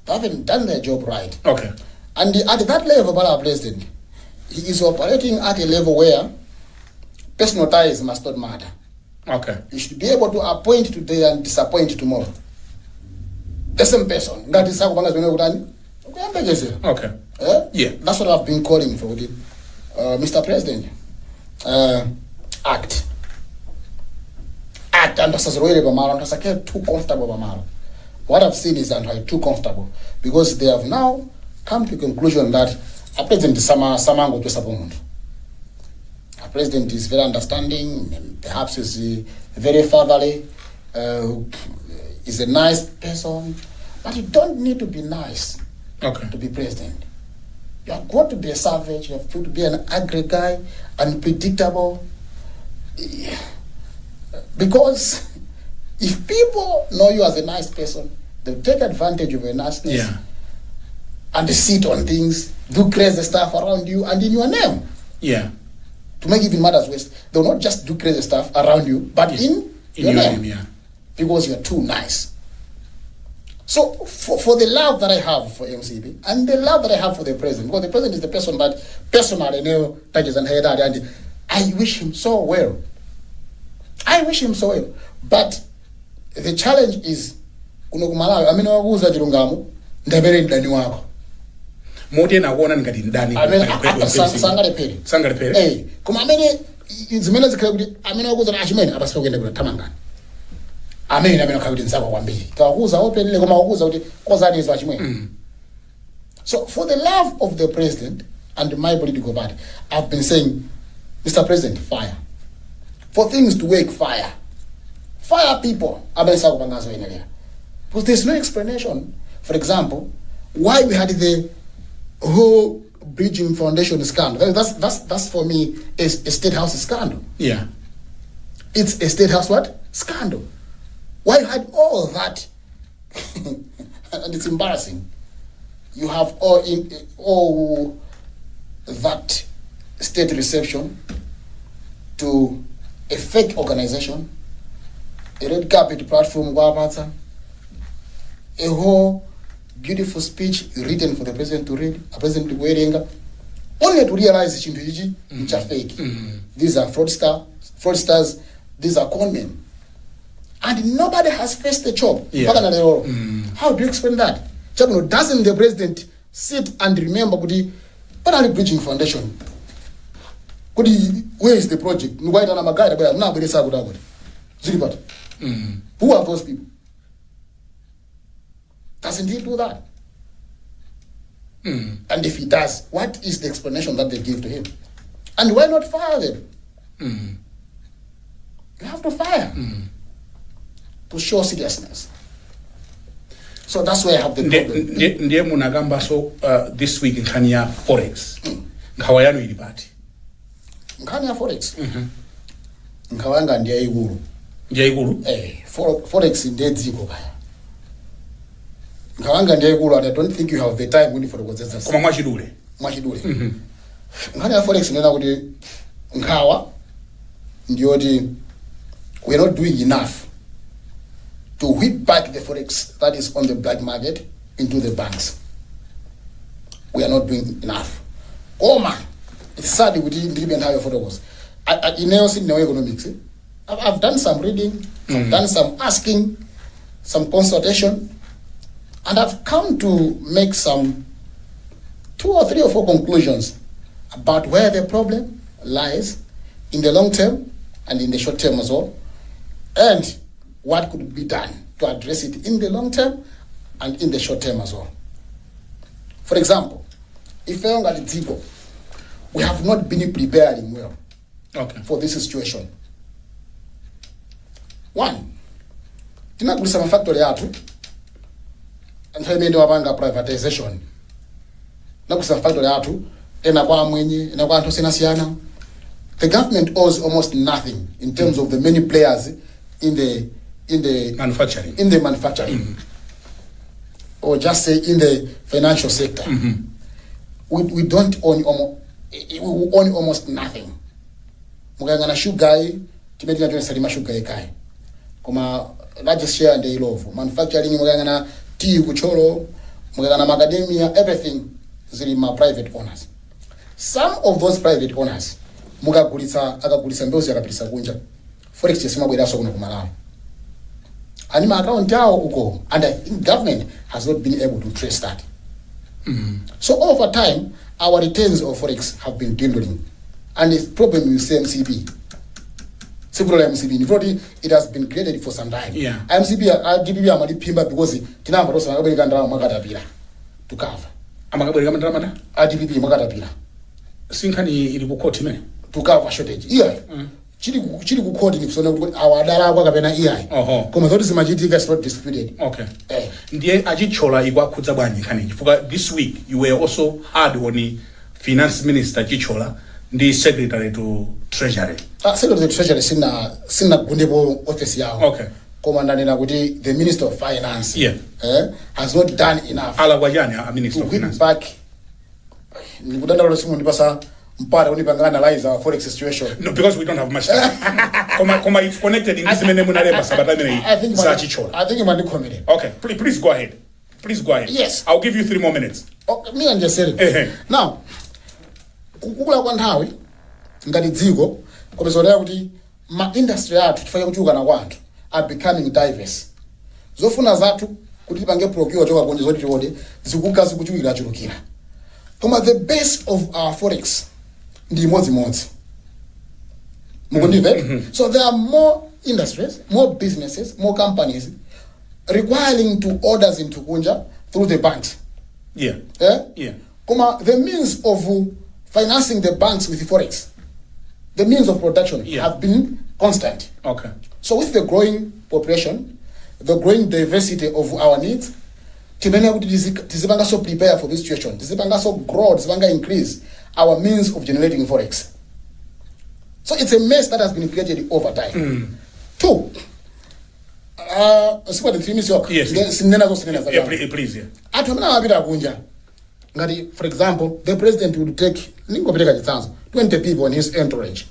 They haven't done their job right. okay And at that level, our president, he is operating at a level where personal ties must not matter. okay You should be able to appoint today and disappoint tomorrow. The same person. That is how okay Yeah. That's what I've been calling for. Mr. President, act. And too comfortable. What I've seen is that too comfortable because they have now come to the conclusion that a president is Samango to Sapomundo. A president is very understanding, and perhaps is very fatherly, is a nice person, but you don't need to be nice to be president. You have got to be a savage, you have to be an angry guy, unpredictable. Because if people know you as a nice person, they'll take advantage of your niceness and they sit on things, do crazy stuff around you and in your name. Yeah. To make even matters worse, they'll not just do crazy stuff around you, but in your name. Because you're too nice. So for the love that I have for MCB and the love that I have for the president, because the president is the person that personally know touches and head and I wish him so well. I wish him so well. But the challenge is kunokumalawi amene wakuza chilungamo ndabere ndani wako. Moti na kuona ngati ndani sangalepere. Koma amene zimene zikhale kuti amene wakuza na achimene apasipa kuyenda kuti tamangani. Amene akhala kuti nzako kwambiri. Kawakuza openly koma wakuza kuti kozani izo achimene. So for the love of the president and my political party, I've been saying, Mr. President, fire. For things to work, fire. Fire people. Because there's no explanation. For example, why we had the whole bridging foundation scandal. That's for me is a state house scandal. Yeah. It's a state house what? Scandal. Why you had all that? And it's embarrassing. You have all that state reception to a fake organization, a red carpet platform, a whole beautiful speech written for the president to read, a president to wearing, only to realize which are fake. These are fraudsters, these are conmen. And nobody has faced the job. How do you explain that? Doesn't the president sit and remember what are the bridging foundation? Where is the project? Who are those people? Doesn't he do that? And if he does, what is the explanation that they give to him? And why not fire them? You have to fire to show seriousness. So that's where I have the problem. Ndiye munagamba so this week nkhani ya forex. Nkhawa yanu ili pati. Nkhani ya forex. Nkhawa yanga ndiye ikulu. Ndiye ikulu? Forex ndiye dziko kaya. Nkhawa yanga ndiye ikulu, and I don't think you have the time when for the Koma mwachidule. Mwachidule. Nkhani ya forex nena kuti nkhawa ndiyoti we are not doing enough to whip back the forex that is on the black market into the banks. We are not doing enough. Oh man, it's sad we didn't even have your photos. In economics, I've done some reading, I've done some asking, some consultation, and I've come to make some 2 or 3 or 4 conclusions about where the problem lies in the long term and in the short term as well, and what could be done to address it in the long term and in the short term as well. For example, if we have not been preparing well for this situation. One, tinagulisa factory yatu and haimende wapanga privatization. Nagulisa factory yatu ena kwa mwenye, ena kwa antosina siana. The government owes almost nothing in terms of the many players in the manufacturing. Or just say in the financial sector. We don't own almost nothing. Muganga na sugar timetina salima sugar ekai koma largest share ndi ilovo manufacturing mukayangana tea kucholo mukayangana macadamia everything zili ma private owners. Some of those private owners akagulitsa mbewu akapitisa kunja forex simabweraso kuno ku Malawi ani ma account yawo uko and I think government has not been able to trace that. So over time our returns of forex have been dwindling and it's problem with MCB. Several MCB it has been created for some time. Yeah. MCB DPP amalipimba because tinamba tosa akabereka ndalama mwakatapira to cover amakabereka ndalama DPP mwakatapira sinkhani ili ku court imene to cover shortage chili ku court ni kusona kuti awadala kwa kapena EI koma zoti zimachitika is not disputed. Okay. Ndiye achichola ikwakhudza bwanji nkhani chifukwa this week you were also hard on finance minister chichola ndi secretary to treasury. Secretary to treasury sina gundepo office yawo. Okay. Koma ndanena kuti the minister of finance has not done enough. Ala kwajani a minister of finance back nikudandalo simu ndipasa mpara unipanga analyze our forex situation. No, because we don't have much time. Koma it's connected in this mene munaleba sabata mene zachichola. I think you might comment. Okay, please go ahead. Please go ahead. Yes. I'll give you 3 more minutes. Okay, me and just said now kukula kwa nthawi ngati dziko komezolera kuti ma industry athu chifukwa kuchuka na kwanthu are becoming diverse. Zofuna zathu kuti pange procure choka kunje zoti tiode zikuka zikuchukira chulukira. Koma the base of our forex ndi imodzi. Mukundive? So there are more industries, more businesses, more companies requiring to orders into kunja through the banks. Yeah. Yeah. Koma the means of financing the banks with forex, the means of production have been constant. Okay. So with the growing population, the growing diversity of our needs, timene kuti tizipanga so prepare for this situation, tizipanga so grow, tizipanga increase our means of generating forex. So it's a mess that has been created over time. Two, see what the 3 minutes yok. Yes. Please. Atu amina wapita kunja. Ngati, for example, the president would take 20 people in his entourage.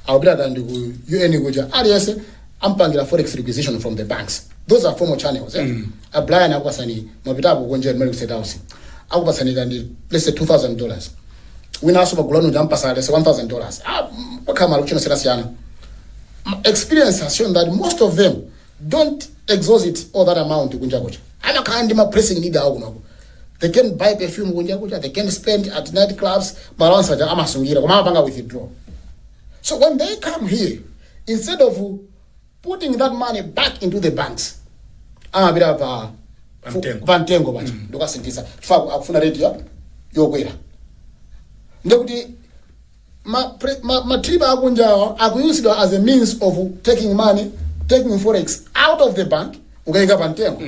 Awapita kandi ku UN kuja. Aliyese ampangira forex requisition from the banks. Those are formal channels. Brian akupasani mapita apo kunja in Medical State House. Akupasani kandi let's say $2,000. Wina aso bagulano jampasa let's say $1,000. Wakama luchino serasiana. Experience has shown that most of them don't exhaust all that amount kunja kuja. Ana kandi ma pressing need awo. They can buy perfume kunja kuja, they can spend at night clubs, balance aja amasungira koma panga withdraw. So when they come here, instead of putting that money back into the banks, amabira pa pantengo bacha ndokasintisa chifukwa akufuna rate yokwera. Ndekuti ma triba akunjawa akuusidwa as a means of taking money, taking forex out of the bank ukayika pantengo.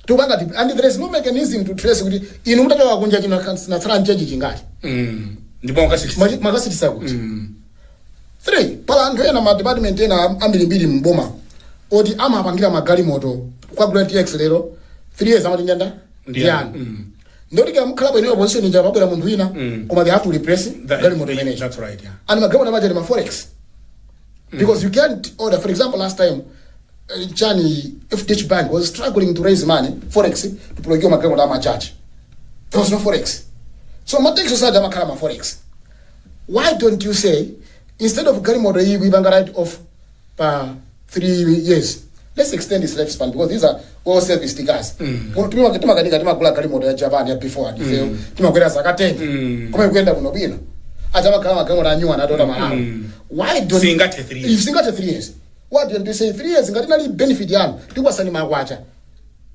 And there is no mechanism to trace kuti inu mutachoka kunja chino na trans change chingati. Ndipo makasitisa kuti. 3, pala anthu ena ma department ena ambirimbiri mboma oti amapangira magali moto kwa Great X lero 3 years amati njanda ndiyani. Ndoti kama mkhala bwino opposition njaba bwera munthu wina koma they have to replace gali moto manager. That's right, yeah. And magamo na majari ma forex. Because you can't order, for example, last time Chani FDH Bank was struggling to raise money forex to procure magamo na charge. There was no forex. So Matex society amakhala ma forex. Why don't you say instead of gali moto we banga right of 3 years, let's extend this lifespan because these are all service stickers. Tima gali moto ya Japan ya before tima kwenda zakateni kama kwenda kuno bino ajama kama na nyua na dola Malawi. Why don't Singate 3 years? If Singate 3 years, what don't you say 3 years ngati nali benefit yanu tikwasani makwacha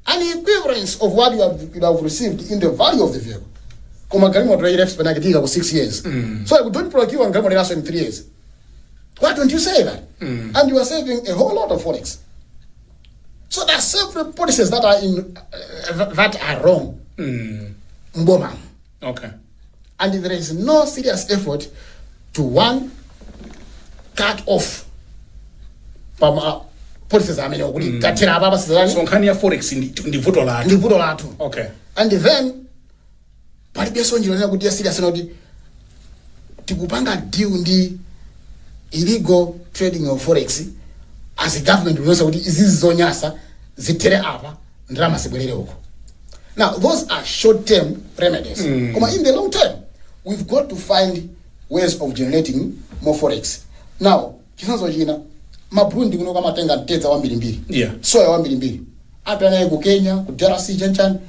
an equivalence of what you have received in the value of the vehicle. Koma gali moto ya lifespan akitika for 6 years. So you don't procure gali moto in 3 years. Why don't you say that? And you are saving a whole lot of forex. So there are several policies that are that are wrong. Mboma. Okay. And there is no serious effort to cut off policies kuti tatira ababa sizani. So nkhani ya forex ndi vuto latu. Okay. And then palibeso njira kuti ya serious kuti tikupanga deal ndi illegal trading of forex as a government unosa kuti izizi zonyasa zitere apa ndalama zibwerere uko. Now those are short term remedies. Koma in the long term we've got to find ways of generating more forex. Now chisanzo china maburundi kuno kamatenga mtedza wa mbiri yeah, soya wa mbiri apana ku Kenya ku DRC chanchan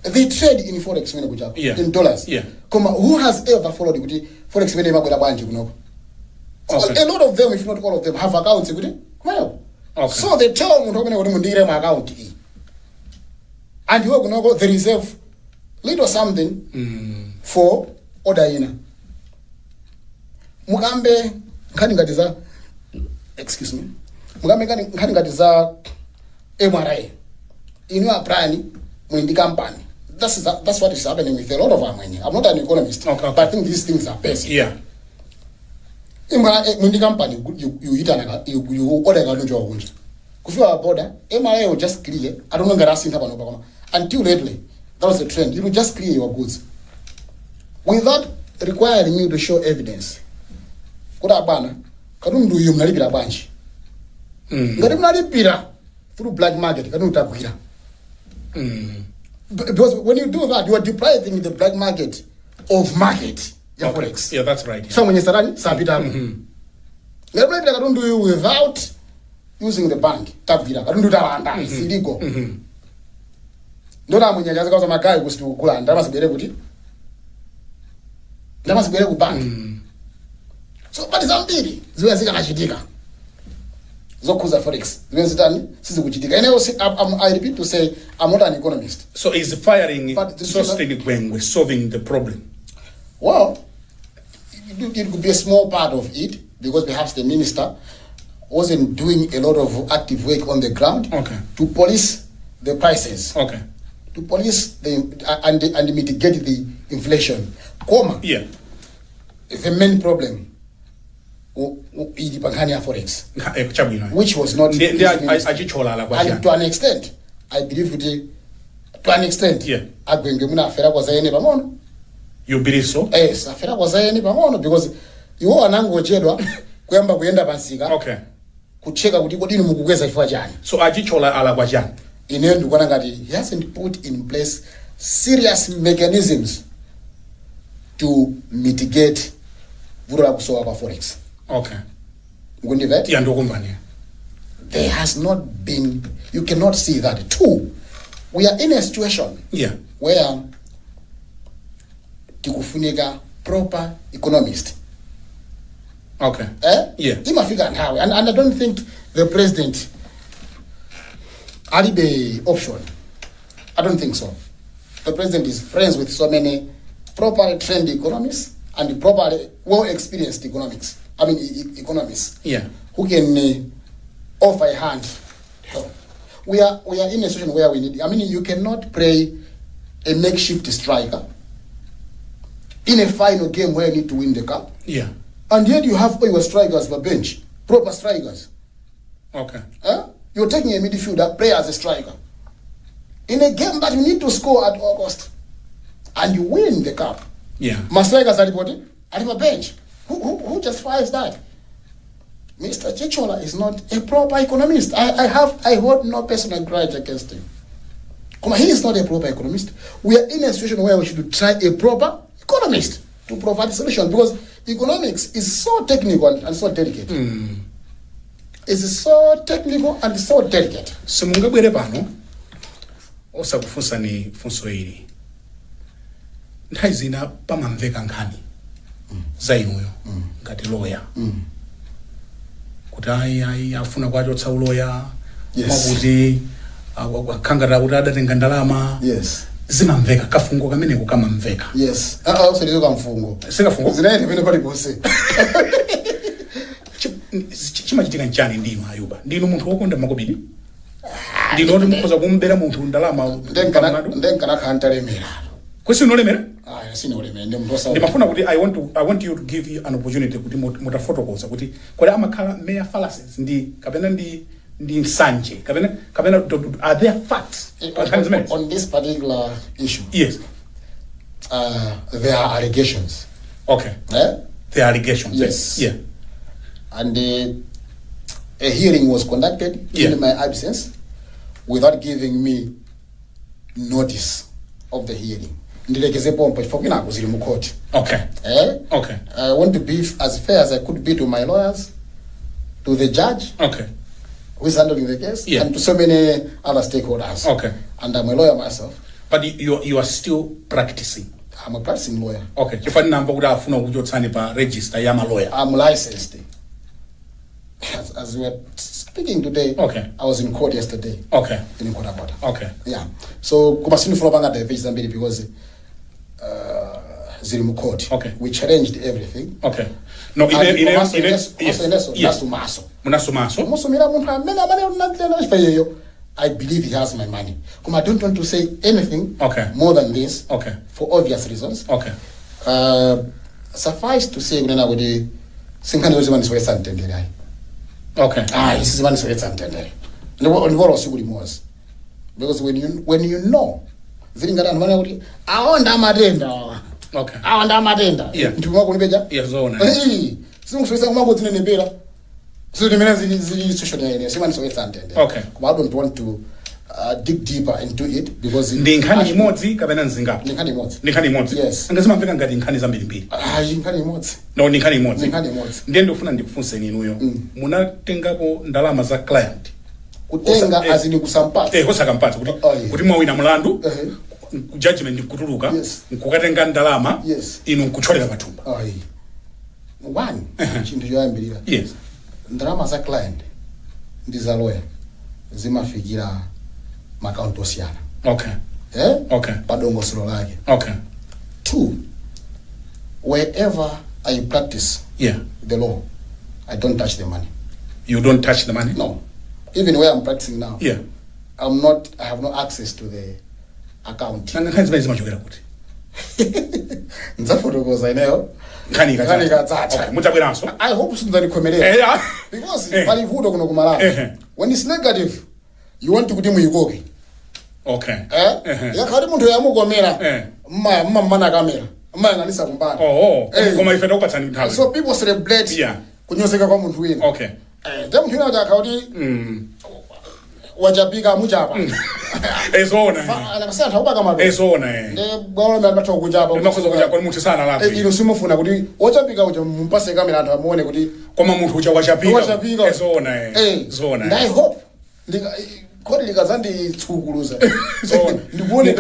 they trade in forex mene kuchapa yeah, in dollars. yeah. Koma who has ever followed kuti forex mene mabwera bwanji kuno? Okay. A lot of them, if not all of them, have accounts kuti well. Okay. So they tell munhu kumene kuti mundire ma account iyi and you kunoko they reserve little something for order ina. Mukambe nkhani ngati za excuse me, mukambe nkhani ngati za MRA inu apply muindi company. That's what is happening with a lot of our money. I'm not an economist, okay, but I think these things are basic. Yeah. MRA muindi company you itana you order kanonjo kunja kufika border MRA will just clear. I don't know ngara sinta pano pakoma until lately that was the trend. You will just clear your goods without requiring you to show evidence. Kuda bana kanundu yu mnalipira banji ngati mnalipira through black market kanundu tagwira. Because when you do that you are depriving the black market of market ya forex. Yeah, that's right. Yeah. So when you start sapita ngati mnalipira kanundu yu without using the bank tagwira kanundu talanda is illegal. Ndona mwenye jaza kauza magai kusitu kula ndama sibere kuti ndama sibere ku bank. So but zambiri ziwe zikanachitika zokuza forex ziwe zitani sizi kuchitika. And I repeat to say I'm not an economist. So is firing But Sosteni Gwengwe solving the problem? Well, it could be a small part of it because perhaps the minister wasn't doing a lot of active work on the ground. Okay. To police the prices. Okay. To police and mitigate the inflation. Yeah. The main problem is the forex, which was not. And to an extent, I believe to an extent, yeah. You believe so? Yes, afera kwa zayeni pamono because iwo anangochedwa kuyamba kuyenda pansika. Okay. Kucheka kuti kodini mukukweza chifukwa chani. So achichola ala kwa chani. Ine ndikuona ngati he hasn't put in place serious mechanisms to mitigate vura kusowa kwa forex. Okay. Ngundivet? Yeah, ndokumvani. There has not been, you cannot see that. Two, we are in a situation where tikufunika proper economist. Okay. Yeah. Imafika nawe, and I don't think the president had the option. I don't think so. The president is friends with so many properly trained economists and properly well-experienced economists. Yeah. Who can offer a hand help. We are in a situation where we need. I mean, you cannot play a makeshift striker in a final game where you need to win the cup. Yeah. And yet you have all your strikers for bench, proper strikers. Okay. You're taking a midfielder, play as a striker. In a game that you need to score at all cost. And you win the cup. Yeah. My strikers are reporting at my bench. Who justifies that? Mr. Chichola is not a proper economist. I hold no personal grudge against him. He is not a proper economist. We are in a situation where we should try a proper economist to provide a solution because economics is so technical and so delicate. It's so technical and so delicate. Simungabwere pano osakufunsa ni funso ili. Ndaizina pamamveka nkhani zainuyo ngati lawyer. Kuti ayi afuna kwachotsa uloya makuti akhangata kuti adatenga ndalama. Yes. Zimamveka kafungo kameneko kamamveka. Yes. Usalizo kamfungo. Sikafungo? Zinaende pene pali pose. Chimachitika nchani ndinu Ayuba? Ndinu munthu wokonda makobidi? Ndinu oti mukhoza kumbera munthu ndalama ndenkana khantalemera. Kwesi unolemera? Sinolemera ndi munthu osawa. Ndimafuna kuti I want you to give you an opportunity kuti mutafotokoza kuti kodi amakhala mere fallacies ndi kapena ndi nsanje kapena are there facts on this particular issue? Yes. There are allegations. Okay. There are allegations. Yes. Yeah. and a hearing was conducted in my absence without giving me notice of the hearing. Ndilekeze pompo chifukwa kuzili mu court. Okay. Okay. I want to be as fair as I could be to my lawyers, to the judge. Okay. Who is handling the case, and to so many other stakeholders. Okay. And I'm a lawyer myself. But you are still practicing. I'm a practicing lawyer. Okay. Chifani namba kuda afuna kujotsani pa register ya lawyer. I'm licensed. As we were speaking today, I was in court yesterday. Okay. In Kodapata. Okay. Yeah. So kumasini follow banga the page zambiri because zili mu court. Okay. We challenged everything. Okay. No, I believe he has my money. I don't want to say anything more than this for obvious reasons. Suffice to say, this is one is entendere. Because when you know, so the I don't want to dig deeper into it because ndinkani imodzi kapena nzingapo ndinkani imodzi yes angazima mfika ngati nkhani zambiri mbiri ndinkani imodzi no ndinkani imodzi ndiye ndofuna ndikufunse ninuyo munatengapo ndalama za client kutenga azini kusampatsa kusakampatsa kuti mwawina mulandu judgment kutuluka nkukatenga ndalama inu nkucholera pathumba one chintu choyambirira ndalama za client ndiza lawyer zimafikira account osiyana padongosolo lake two wherever I practice the law I don't touch the money. You don't touch the money? No, even where I'm practicing now I have no access to the account. Nzafotokoza ineyo I hope because when it's negative you want to kudimu yugoke yakati muntu yamugomera mana kamera nganisa kumbana koma ifeta ukatsani nthawi so people celebrate kunyozeka kwa muntu wina then muntu wina akauti wajabika mujaba anakasana ubaka mabwe ne bwalo mbatho kujaba makozo kuja kwa muntu sana lapho ino simufuna kuti wajabika uja mumpase kamera anthu amuone kuti koma muntu uja wajabika zona I hope kodi likazandi tsukuluza ndikuone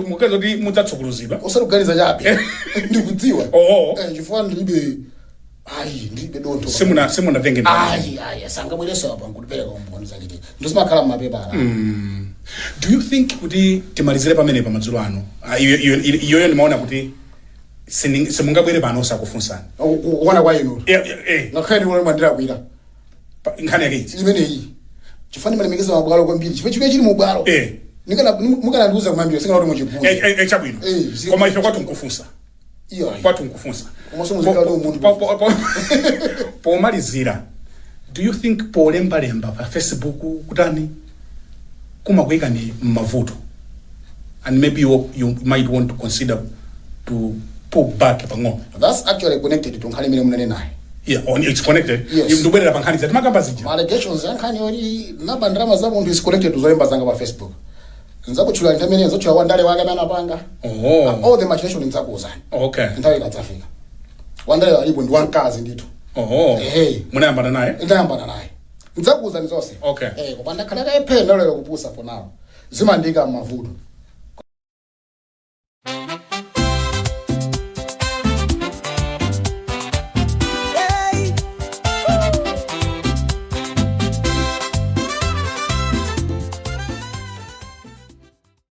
mukazo kuti mutatsukuluzidwa usaluganiza chapi ndikudziwa chifukwa ndilibe ndilibe donto simuna tenge sangabwereso apa nkutipeleka kumboniza nditi ndosimakhala mmapepa ala do you think kuti timalizire pamene pamadzulo ano iyoyo ndimaona kuti simungabwere pano osakufunsani kuona kwa inu ngakhale ndione mwandira kwira nkhani yake iti imeneyi chifani malemekeza mabwalo kwambiri chifukwa chili mu bwalo mukana ndiuza kumambira singa kuti muchibuni chabwino koma ife kwatu nkufunsa pomalizira do you think polembalemba pa Facebook kutani kumakwika ni mavuto and maybe you might want to consider to pull back pang'ono? That's actually connected to nkhani mene munene naye. It's connected. Ndubwera pankhani za makamba zija. Allegations yankhani yori nabandrama za muntu is connected to zolemba zanga pa Facebook. Nzakuchula ntamene nzochula wandale wanga mana panga. All the machination nzakuzana. Nthawi ikadzafika. Wandale alipo ndi wankazi ndito. Munayambana naye? Ndayambana naye. Nzakuza nzose. Kupanda khala kaye phenda lero kupusa for now. Zimandika mavuto.